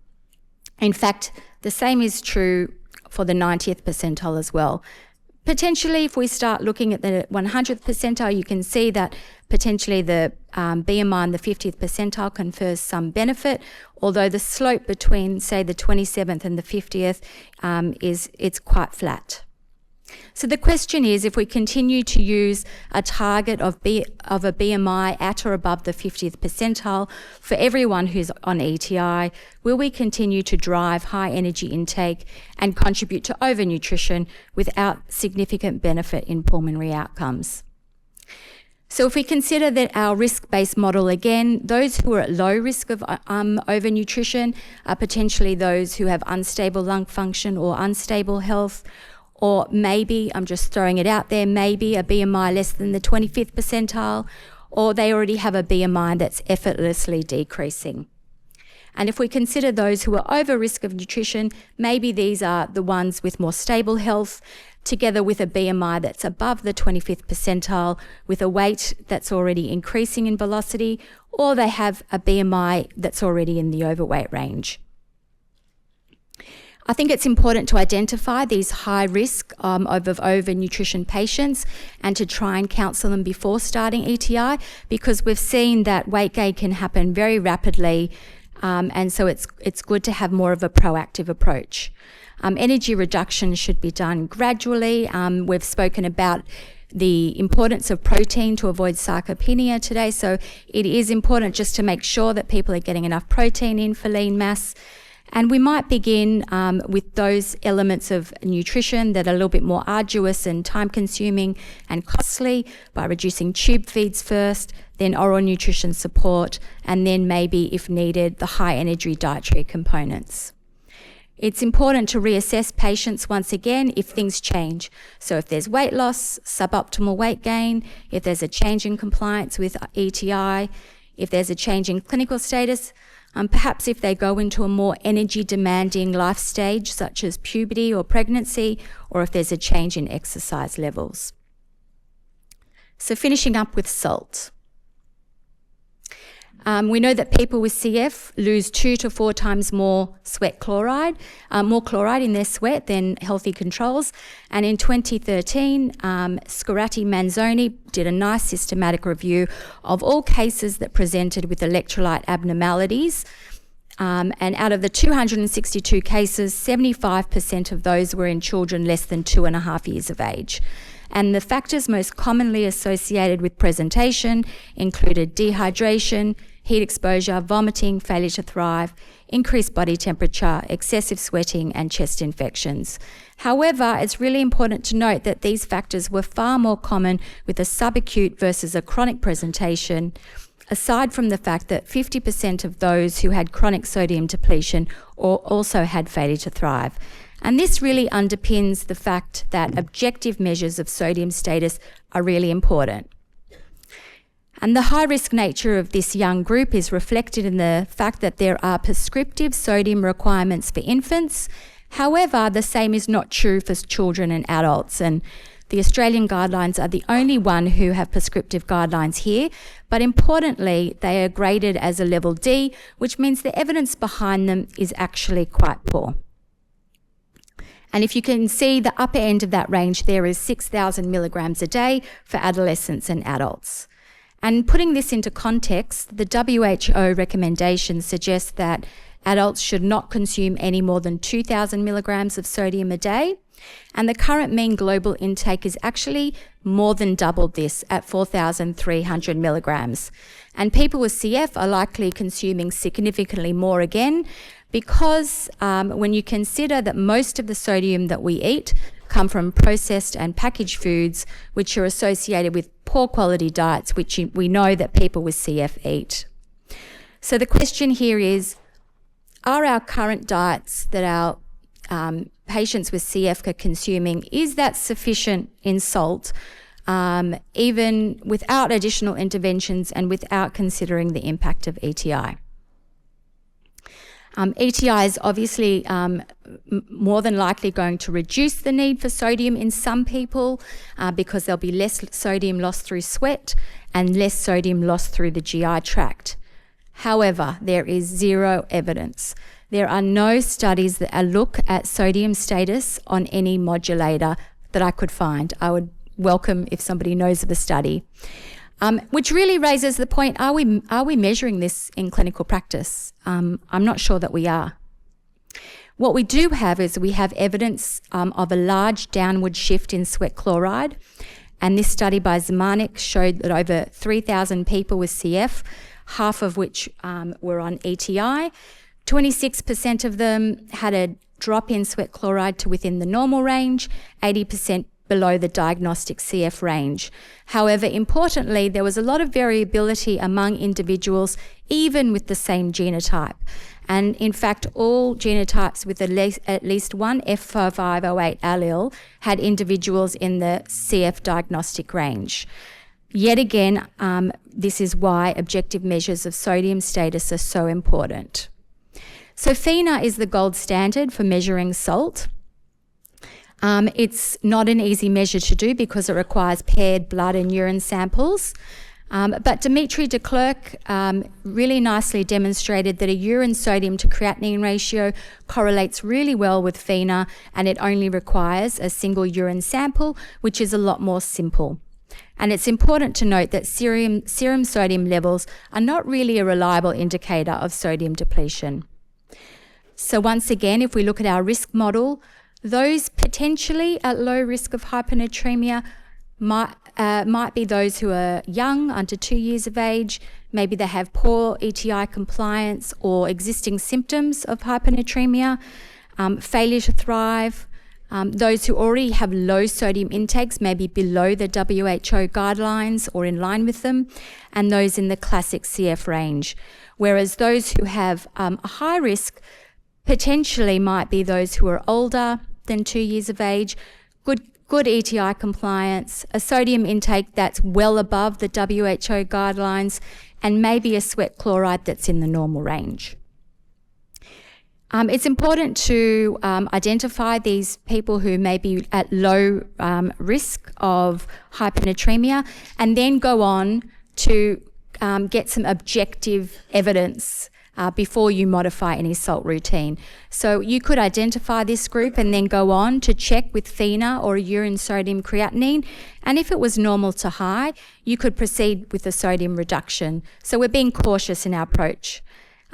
In fact, the same is true for the 90th percentile as well. Potentially, if we start looking at the 100th percentile, you can see that potentially the BMI in the 50th percentile confers some benefit, although the slope between, say, the 27th and the 50th it's quite flat. So the question is, if we continue to use a target of a BMI at or above the 50th percentile for everyone who's on ETI, will we continue to drive high energy intake and contribute to overnutrition without significant benefit in pulmonary outcomes? So if we consider that our risk-based model again, those who are at low risk of overnutrition are potentially those who have unstable lung function or unstable health, or maybe, I'm just throwing it out there, maybe a BMI less than the 25th percentile, or they already have a BMI that's effortlessly decreasing. And if we consider those who are over risk of nutrition, maybe these are the ones with more stable health, together with a BMI that's above the 25th percentile, with a weight that's already increasing in velocity, or they have a BMI that's already in the overweight range. I think it's important to identify these high risk of overnutrition patients and to try and counsel them before starting ETI, because we've seen that weight gain can happen very rapidly, and so it's good to have more of a proactive approach. Energy reduction should be done gradually. We've spoken about the importance of protein to avoid sarcopenia today, so it is important just to make sure that people are getting enough protein in for lean mass. And we might begin with those elements of nutrition that are a little bit more arduous and time-consuming and costly by reducing tube feeds first, then oral nutrition support, and then maybe, if needed, the high-energy dietary components. It's important to reassess patients once again if things change. So if there's weight loss, suboptimal weight gain, if there's a change in compliance with ETI, if there's a change in clinical status, perhaps if they go into a more energy-demanding life stage, such as puberty or pregnancy, or if there's a change in exercise levels. So finishing up with salt. We know that people with CF lose 2 to 4 times more chloride in their sweat than healthy controls. And in 2013, Scarati-Manzoni did a nice systematic review of all cases that presented with electrolyte abnormalities. And out of the 262 cases, 75% of those were in children less than 2.5 years of age. And the factors most commonly associated with presentation included dehydration, heat exposure, vomiting, failure to thrive, increased body temperature, excessive sweating, and chest infections. However, it's really important to note that these factors were far more common with a subacute versus a chronic presentation, aside from the fact that 50% of those who had chronic sodium depletion also had failure to thrive. And this really underpins the fact that objective measures of sodium status are really important. And the high-risk nature of this young group is reflected in the fact that there are prescriptive sodium requirements for infants. However, the same is not true for children and adults. And the Australian guidelines are the only one who have prescriptive guidelines here, but importantly, they are graded as a level D, which means the evidence behind them is actually quite poor. And if you can see the upper end of that range, there is 6,000 milligrams a day for adolescents and adults. And putting this into context, the WHO recommendation suggests that adults should not consume any more than 2,000 milligrams of sodium a day. And the current mean global intake is actually more than double this at 4,300 milligrams. And people with CF are likely consuming significantly more again, because when you consider that most of the sodium that we eat come from processed and packaged foods, which are associated with poor quality diets, which we know that people with CF eat. So the question here is, are our current diets that our patients with CF are consuming, is that sufficient in salt, even without additional interventions and without considering the impact of ETI? ETI is obviously more than likely going to reduce the need for sodium in some people because there'll be less sodium lost through sweat and less sodium lost through the GI tract. However, there is zero evidence. There are no studies that look at sodium status on any modulator that I could find. I would welcome if somebody knows of a study. Which really raises the point, are we measuring this in clinical practice? I'm not sure that we are. What we do have is we have evidence of a large downward shift in sweat chloride, and this study by Zemanek showed that over 3,000 people with CF, half of which were on ETI, 26% of them had a drop in sweat chloride to within the normal range, 80% below the diagnostic CF range. However, importantly, there was a lot of variability among individuals, even with the same genotype. And in fact, all genotypes with at least one F508 allele had individuals in the CF diagnostic range. Yet again, this is why objective measures of sodium status are so important. So FENA is the gold standard for measuring salt. It's not an easy measure to do because it requires paired blood and urine samples. But Dimitri de Klerk really nicely demonstrated that a urine sodium to creatinine ratio correlates really well with FENA, and it only requires a single urine sample, which is a lot more simple. And it's important to note that serum sodium levels are not really a reliable indicator of sodium depletion. So once again, if we look at our risk model, those potentially at low risk of hyponatremia might be those who are young, under 2 years of age. Maybe they have poor ETI compliance or existing symptoms of hyponatremia, failure to thrive, those who already have low sodium intakes, maybe below the WHO guidelines or in line with them, and those in the classic CF range. Whereas those who have a high risk potentially might be those who are older than 2 years of age, good ETI compliance, a sodium intake that's well above the WHO guidelines, and maybe a sweat chloride that's in the normal range. It's important to identify these people who may be at low risk of hyponatremia, and then go on to get some objective evidence before you modify any salt routine. So you could identify this group and then go on to check with FENA or urine sodium creatinine, and if it was normal to high, you could proceed with a sodium reduction. So we're being cautious in our approach.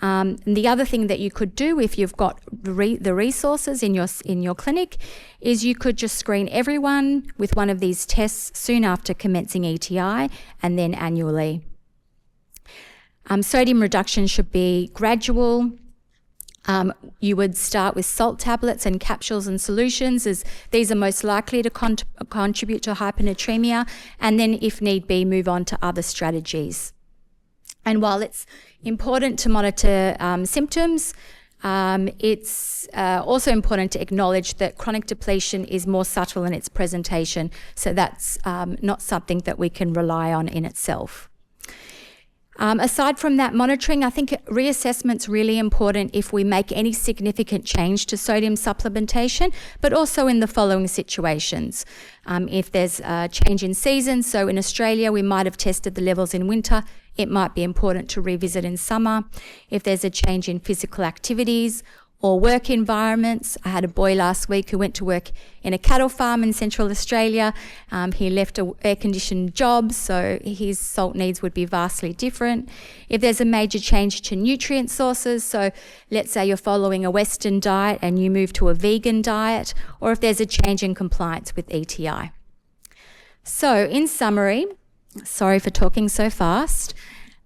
And the other thing that you could do if you've got the resources in your clinic is you could just screen everyone with one of these tests soon after commencing ETI and then annually. Sodium reduction should be gradual. You would start with salt tablets and capsules and solutions, as these are most likely to contribute to hyponatremia, and then, if need be, move on to other strategies. And while it's important to monitor symptoms, it's also important to acknowledge that chronic depletion is more subtle in its presentation, so that's not something that we can rely on in itself. Aside from that monitoring, I think reassessment's really important if we make any significant change to sodium supplementation, but also in the following situations. If there's a change in season, so in Australia we might have tested the levels in winter, it might be important to revisit in summer. If there's a change in physical activities or work environments. I had a boy last week who went to work in a cattle farm in Central Australia. He left an air-conditioned job, so his salt needs would be vastly different. If there's a major change to nutrient sources, so let's say you're following a Western diet and you move to a vegan diet, or if there's a change in compliance with ETI. So in summary, sorry for talking so fast,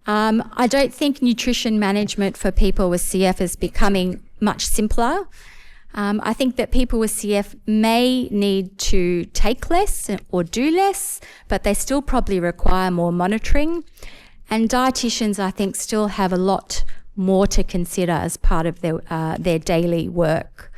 I don't think nutrition management for people with CF is becoming much simpler. I think that people with CF may need to take less or do less, but they still probably require more monitoring. And dietitians, I think, still have a lot more to consider as part of their daily work.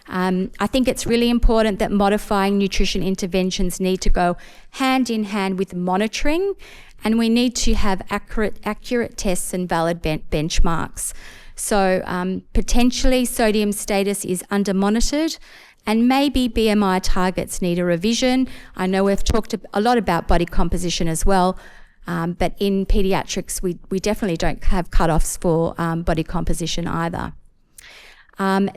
I think it's really important that modifying nutrition interventions need to go hand in hand with monitoring, and we need to have accurate tests and valid benchmarks. So potentially sodium status is under-monitored, and maybe BMI targets need a revision. I know we've talked a lot about body composition as well, but in paediatrics we definitely don't have cutoffs for body composition either.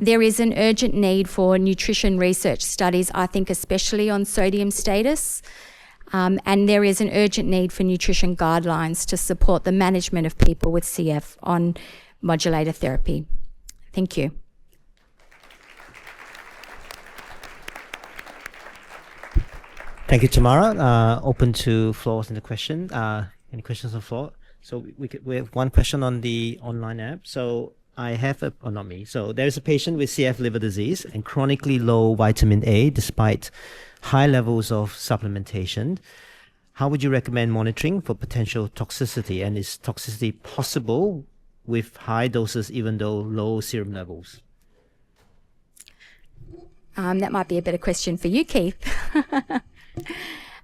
There is an urgent need for nutrition research studies, I think especially on sodium status, and there is an urgent need for nutrition guidelines to support the management of people with CF on modulator therapy. Thank you. Thank you, Tamara. Open to floors and the question. Any questions on the floor? So we have one question on the online app. So I have not me. So there's a patient with CF liver disease and chronically low vitamin A despite high levels of supplementation. How would you recommend monitoring for potential toxicity? And is toxicity possible with high doses even though low serum levels? That might be a better question for you, Keith.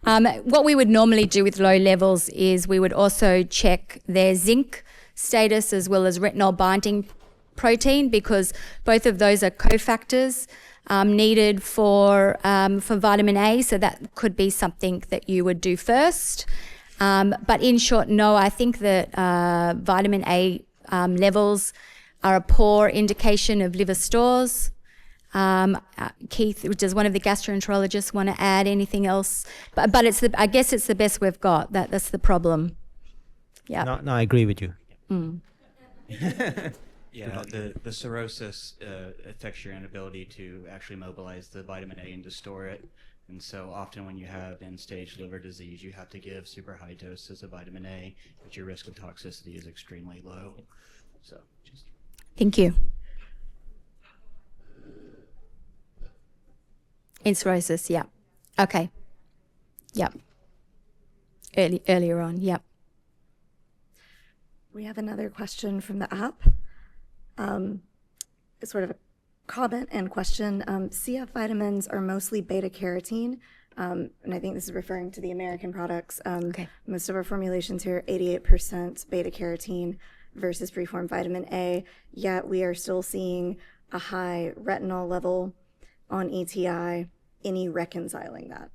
What we would normally do with low levels is we would also check their zinc status as well as retinol binding protein, because both of those are cofactors needed for vitamin A, so that could be something that you would do first. But in short, no, I think that vitamin A levels are a poor indication of liver stores. Keith, does one of the gastroenterologists want to add anything else? But I guess it's the best we've got. That's the problem. Yeah. No, I agree with you. Yeah, the cirrhosis affects your inability to actually mobilize the vitamin A and to store it. And so often when you have end-stage liver disease, you have to give super high doses of vitamin A, but your risk of toxicity is extremely low. So just... Thank you. In cirrhosis, yeah. Okay. Yep. Earlier on, yep. We have another question from the app. It's sort of a comment and question. CF vitamins are mostly beta-carotene, and I think this is referring to the American products. Okay. Most of our formulations here are 88% beta-carotene versus preformed vitamin A, yet we are still seeing a high retinol level on ETI. Any reconciling that?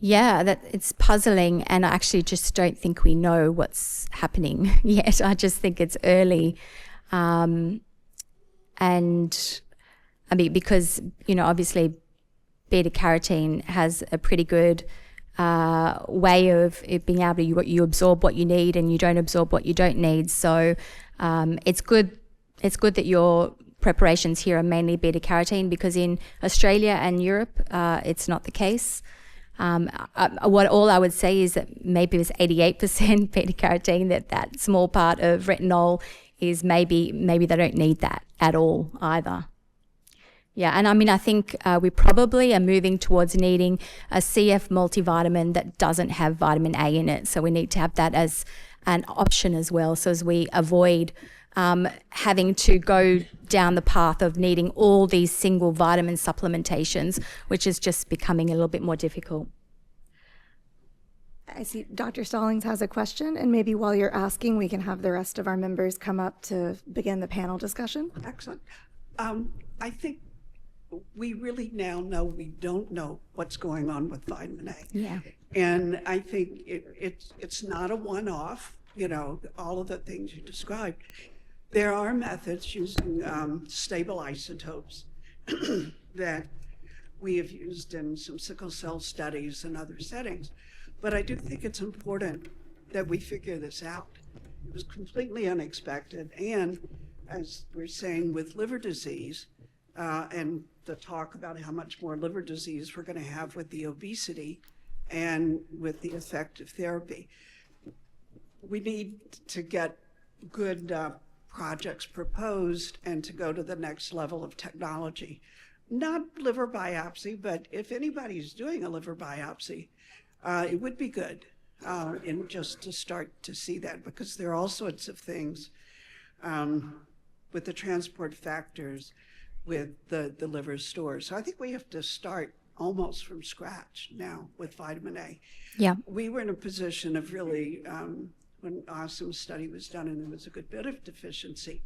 Yeah, that it's puzzling, and I actually just don't think we know what's happening yet. I just think it's early, and I mean, because obviously beta carotene has a pretty good way of it being able to you absorb what you need and you don't absorb what you don't need. So it's good that your preparations here are mainly beta carotene, because in Australia and Europe it's not the case. All I would say is that maybe it's 88% beta carotene, that small part of retinol is maybe they don't need that at all either. Yeah, and I mean, I think we probably are moving towards needing a CF multivitamin that doesn't have vitamin A in it. So we need to have that as an option as well, so as we avoid having to go down the path of needing all these single vitamin supplementations, which is just becoming a little bit more difficult. I see Dr. Stallings has a question, and maybe while you're asking, we can have the rest of our members come up to begin the panel discussion. Excellent. I think we really now know we don't know what's going on with vitamin A. Yeah. And I think it's not a one-off, all of the things you described. There are methods using stable isotopes that we have used in some sickle cell studies and other settings. But I do think it's important that we figure this out. It was completely unexpected. And as we're saying with liver disease, and the talk about how much more liver disease we're going to have with the obesity and with the effective therapy, we need to get good projects proposed and to go to the next level of technology. Not liver biopsy, but if anybody's doing a liver biopsy, it would be good and just to start to see that, because there are all sorts of things with the transport factors with the liver stores. So I think we have to start almost from scratch now with vitamin A. Yeah. We were in a position of really, when Asim's study was done and there was a good bit of deficiency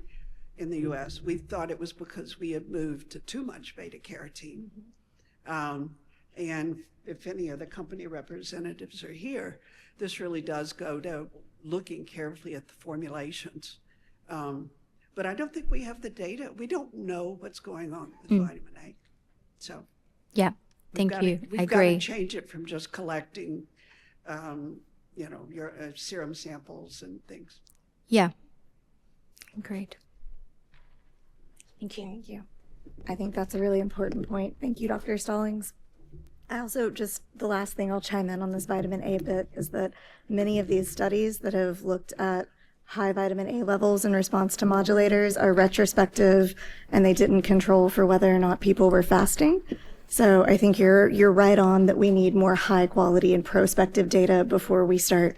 in the US, we thought it was because we had moved to too much beta carotene. And if any of the company representatives are here, this really does go to looking carefully at the formulations. But I don't think we have the data. We don't know what's going on with vitamin A. So yeah, thank you. I agree. We've got to change it from just collecting, your serum samples and things. Yeah. Great. Thank you. Thank you. I think that's a really important point. Thank you, Dr. Stallings. I also, just the last thing I'll chime in on this vitamin A bit is that many of these studies that have looked at high vitamin A levels in response to modulators are retrospective, and they didn't control for whether or not people were fasting. So I think you're right on that we need more high quality and prospective data before we start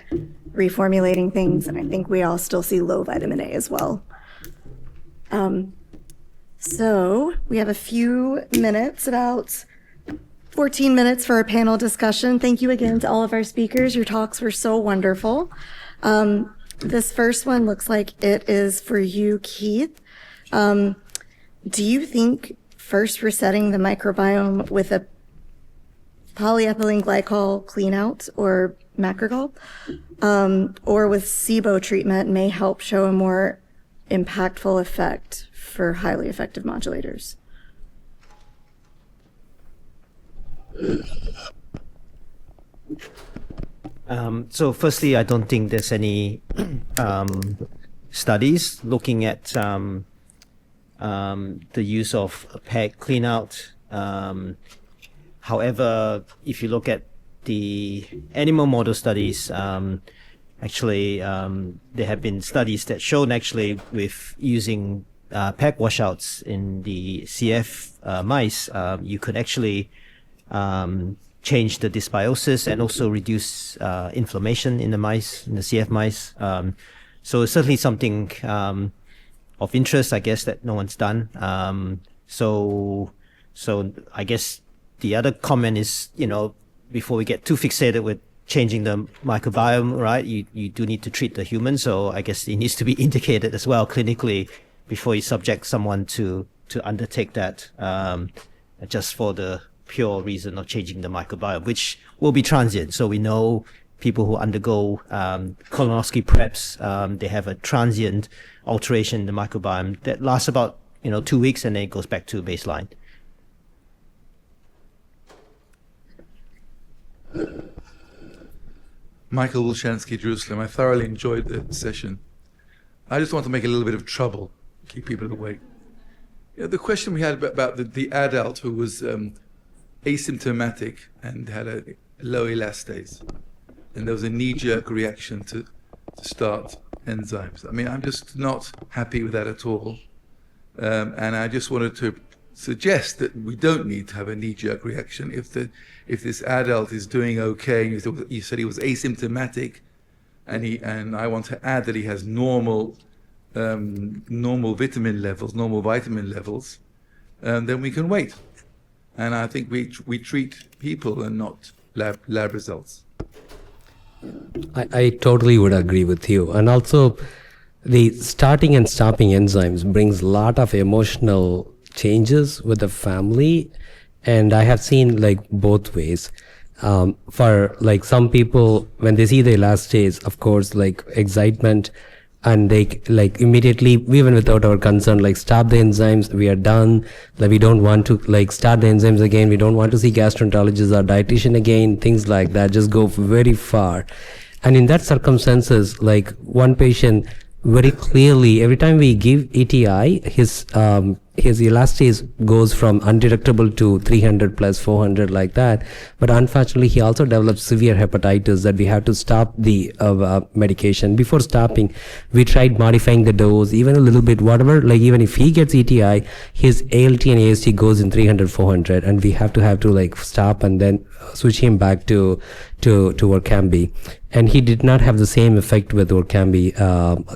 reformulating things. And I think we all still see low vitamin A as well. So we have a few minutes, about 14 minutes for our panel discussion. Thank you again to all of our speakers. Your talks were so wonderful. This first one looks like it is for you, Keith. Do you think first resetting the microbiome with a polyethylene glycol cleanout or macrogol, or with SIBO treatment may help show a more impactful effect for highly effective modulators? So firstly, I don't think there's any studies looking at the use of a PEG cleanout. However, if you look at the animal model studies, actually there have been studies that shown actually with using PEG washouts in the CF mice, you could actually change the dysbiosis and also reduce inflammation in the mice, in the CF mice. So it's certainly something of interest, I guess, that no one's done. So I guess the other comment is, before we get too fixated with changing the microbiome, right, you do need to treat the human. So I guess it needs to be indicated as well clinically before you subject someone to undertake that, just for the pure reason of changing the microbiome, which will be transient. So we know people who undergo colonoscopy preps, they have a transient alteration in the microbiome that lasts about 2 weeks, and then it goes back to baseline. Michael Wilshansky, Jerusalem. I thoroughly enjoyed the session. I just want to make a little bit of trouble, keep people awake. The question we had about the adult who was asymptomatic and had low elastase. And there was a knee-jerk reaction to start enzymes. I mean, I'm just not happy with that at all. And I just wanted to suggest that we don't need to have a knee-jerk reaction. If this adult is doing okay, you said he was asymptomatic, and I want to add that he has normal vitamin levels, then we can wait. And I think we treat people and not lab results. I totally would agree with you. And also, the starting and stopping enzymes brings a lot of emotional changes with the family. And I have seen like both ways. For like some people, when they see the elastase, of course, like excitement, and they like immediately, even without our concern, like stop the enzymes, we are done. Like we don't want to like start the enzymes again. We don't want to see gastroenterologist or dietitian again, things like that, just go very far. And in that circumstances, like one patient very clearly, every time we give ETI, his elastase goes from undetectable to 300 plus 400 like that. But unfortunately, he also develops severe hepatitis that we have to stop the medication. Before stopping, we tried modifying the dose, even a little bit, whatever, like even if he gets ETI, his ALT and AST goes in 300, 400, and we have to like stop and then switch him back to Orkambi. And he did not have the same effect with Orkambi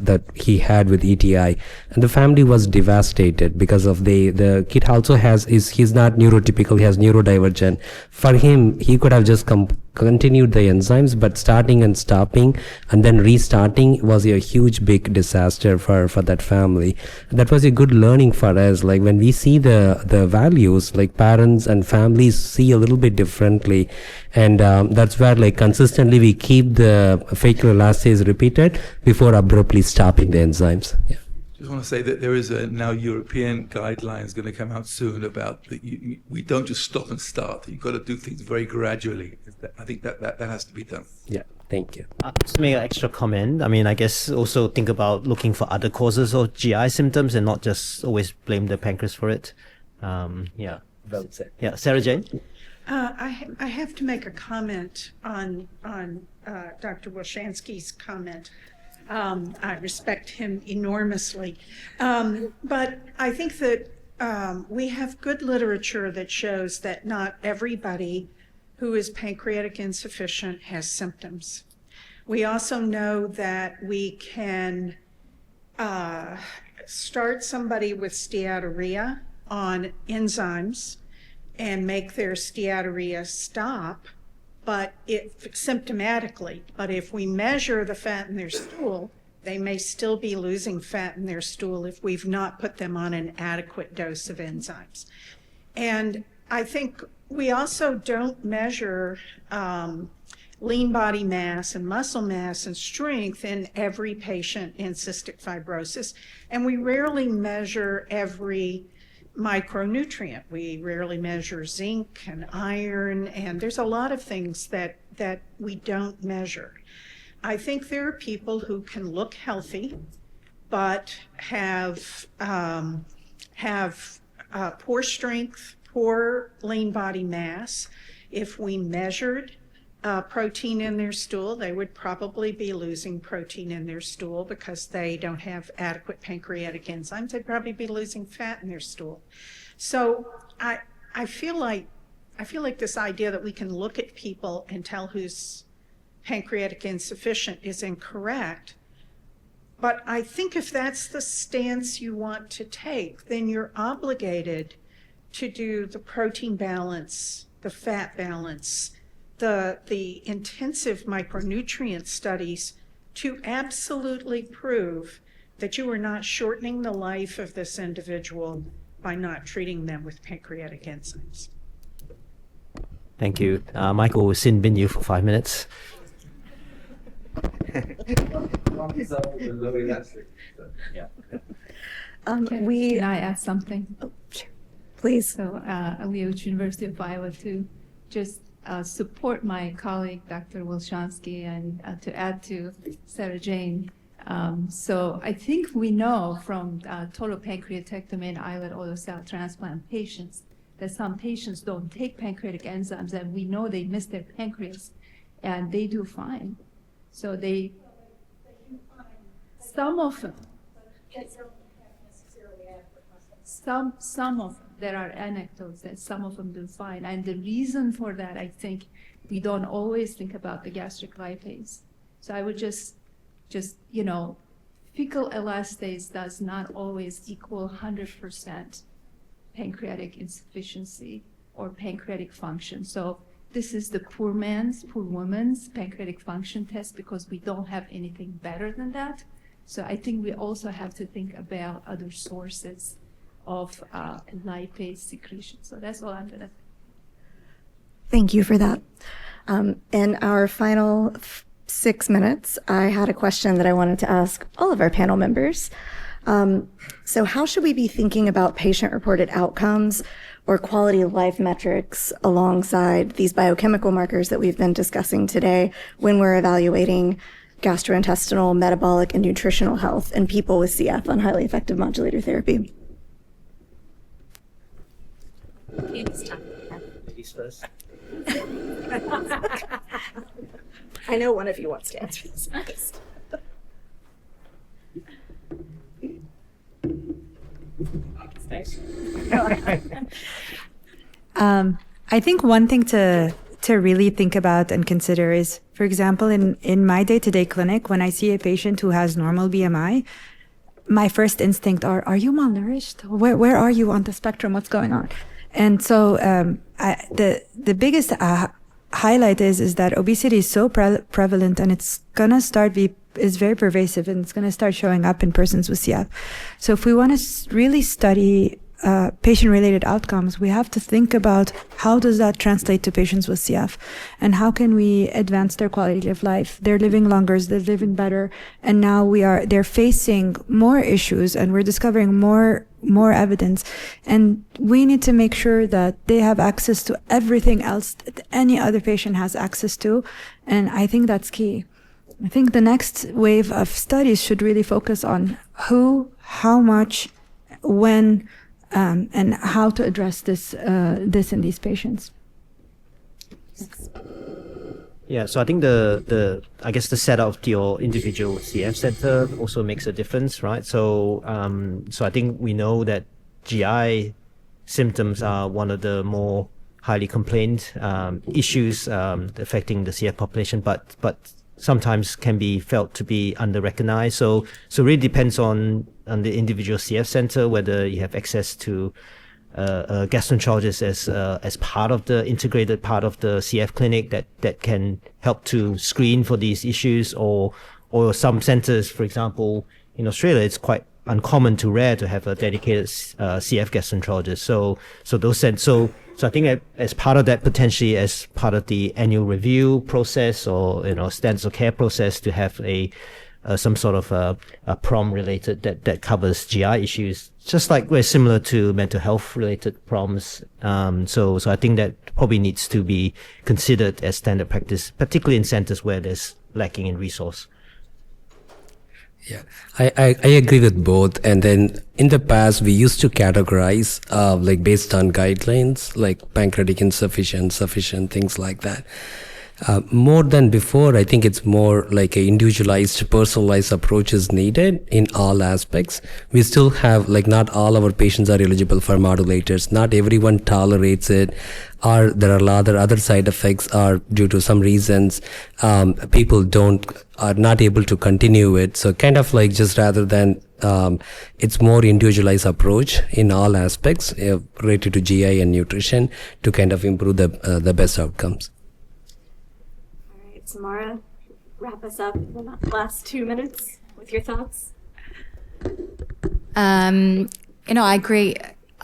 that he had with ETI. And the family was devastated because of the kid also he's not neurotypical, he has neurodivergent. For him, he could have just continued the enzymes, but starting and stopping and then restarting was a huge big disaster for that family. That was a good learning for us. Like when we see the values, like parents and families see a little bit differently. And that's where like consistently we keep the fecal elastase repeated before abruptly stopping the enzymes. Yeah. Just want to say that there is a now European guidelines going to come out soon about that we don't just stop and start. You've got to do things very gradually. I think that has to be done. Yeah, thank you. Just make an extra comment. I mean, I guess also think about looking for other causes of GI symptoms and not just always blame the pancreas for it. Yeah. Well said. Yeah, Sarah Jane? I have to make a comment on Dr. Wilshansky's comment. I respect him enormously. But I think that we have good literature that shows that not everybody who is pancreatic insufficient has symptoms. We also know that we can start somebody with steatorrhea on enzymes and make their steatorrhea stop, but symptomatically. But if we measure the fat in their stool, they may still be losing fat in their stool if we've not put them on an adequate dose of enzymes. And I think we also don't measure lean body mass and muscle mass and strength in every patient in cystic fibrosis. And we rarely measure every micronutrient. We rarely measure zinc and iron, and there's a lot of things that we don't measure. I think there are people who can look healthy, but have poor strength, poor lean body mass. If we measured protein in their stool, they would probably be losing protein in their stool because they don't have adequate pancreatic enzymes. They'd probably be losing fat in their stool. So I feel like this idea that we can look at people and tell who's pancreatic insufficient is incorrect. But I think if that's the stance you want to take, then you're obligated to do the protein balance, the fat balance, the intensive micronutrient studies to absolutely prove that you are not shortening the life of this individual by not treating them with pancreatic enzymes. Thank you. Michael will sin bin you for 5 minutes. Can I add something? Oh, sure. Please. So, Aliyah, University of Iowa, to just support my colleague, Dr. Wilshansky, and to add to Sarah Jane. So I think we know from total pancreatectomy and islet oil cell transplant patients that some patients don't take pancreatic enzymes, and we know they miss their pancreas, and they do fine. So some of them, some of them, there are anecdotes that some of them do fine. And the reason for that, I think, we don't always think about the gastric lipase. So I would just, fecal elastase does not always equal 100% pancreatic insufficiency or pancreatic function. So this is the poor woman's pancreatic function test, because we don't have anything better than that. So I think we also have to think about other sources of lipase secretion. So that's all I'm gonna. Thank you for that. In our final 6 minutes, I had a question that I wanted to ask all of our panel members. So how should we be thinking about patient-reported outcomes or quality of life metrics alongside these biochemical markers that we've been discussing today when we're evaluating gastrointestinal, metabolic, and nutritional health in people with CF on highly effective modulator therapy? Ladies first. I know one of you wants to answer this first. Thanks. I think one thing to really think about and consider is, for example, in my day-to-day clinic, when I see a patient who has normal BMI, my first instinct are you malnourished? Where are you on the spectrum? What's going on? And so the biggest highlight is that obesity is so prevalent, and it's gonna is very pervasive, and it's gonna start showing up in persons with CF. So if we want to really study patient-related outcomes, we have to think about how does that translate to patients with CF, and how can we advance their quality of life. They're living longer, they're living better, and now they're facing more issues, and we're discovering more evidence, and we need to make sure that they have access to everything else that any other patient has access to, and I think that's key. I think the next wave of studies should really focus on who, how much, when, and how to address this in these patients. Yeah, so I think I guess the setup of your individual CF center also makes a difference, right? So I think we know that GI symptoms are one of the more highly complained issues affecting the CF population, but sometimes can be felt to be under-recognized. So it really depends on the individual CF center, whether you have access to a gastroenterologist as part of the integrated part of the CF clinic that can help to screen for these issues, or some centers, for example, in Australia, it's quite uncommon to rare to have a dedicated CF gastroenterologist. So I think as part of that, potentially as part of the annual review process or standards of care process, to have some sort of a PROM related that covers GI issues, just like we're similar to mental health related PROMs. So I think that probably needs to be considered as standard practice, particularly in centers where there's lacking in resource. Yeah, I agree with both. And then in the past, we used to categorize like based on guidelines, like pancreatic insufficient, sufficient, things like that. More than before, I think it's more like a individualized, personalized approach is needed in all aspects. We still have, like, not all our patients are eligible for modulators. Not everyone tolerates it, or there are a lot of other side effects, or due to some reasons, people are not able to continue it. So kind of like, just rather than, it's more individualized approach in all aspects related to GI and nutrition to kind of improve the best outcomes. Samara, wrap us up in the last 2 minutes with your thoughts. I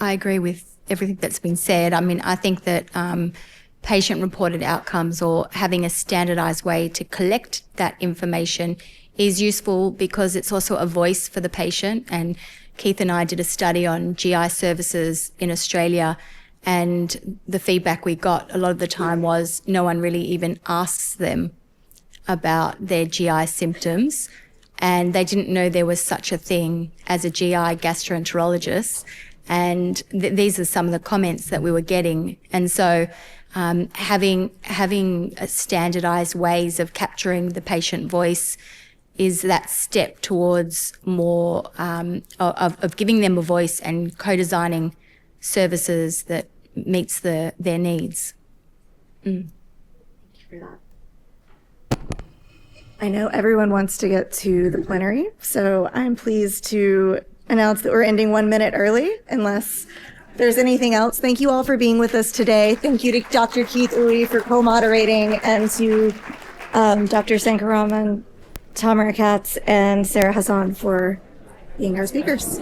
agree with everything that's been said. I mean, I think that patient-reported outcomes, or having a standardized way to collect that information, is useful because it's also a voice for the patient. And Keith and I did a study on GI services in Australia, and the feedback we got a lot of the time was no one really even asks them about their GI symptoms, and they didn't know there was such a thing as a GI gastroenterologist. And these are some of the comments that we were getting. And so having standardized ways of capturing the patient voice is that step towards more of giving them a voice and co-designing services that meets their needs. Thank you for that. I know everyone wants to get to the plenary, so I'm pleased to announce that we're ending 1 minute early, unless there's anything else. Thank you all for being with us today. Thank you to Dr. Keith Uwe for co-moderating, and to Dr. Sankaraman, Tamara Katz, and Sarah Hassan for being our speakers.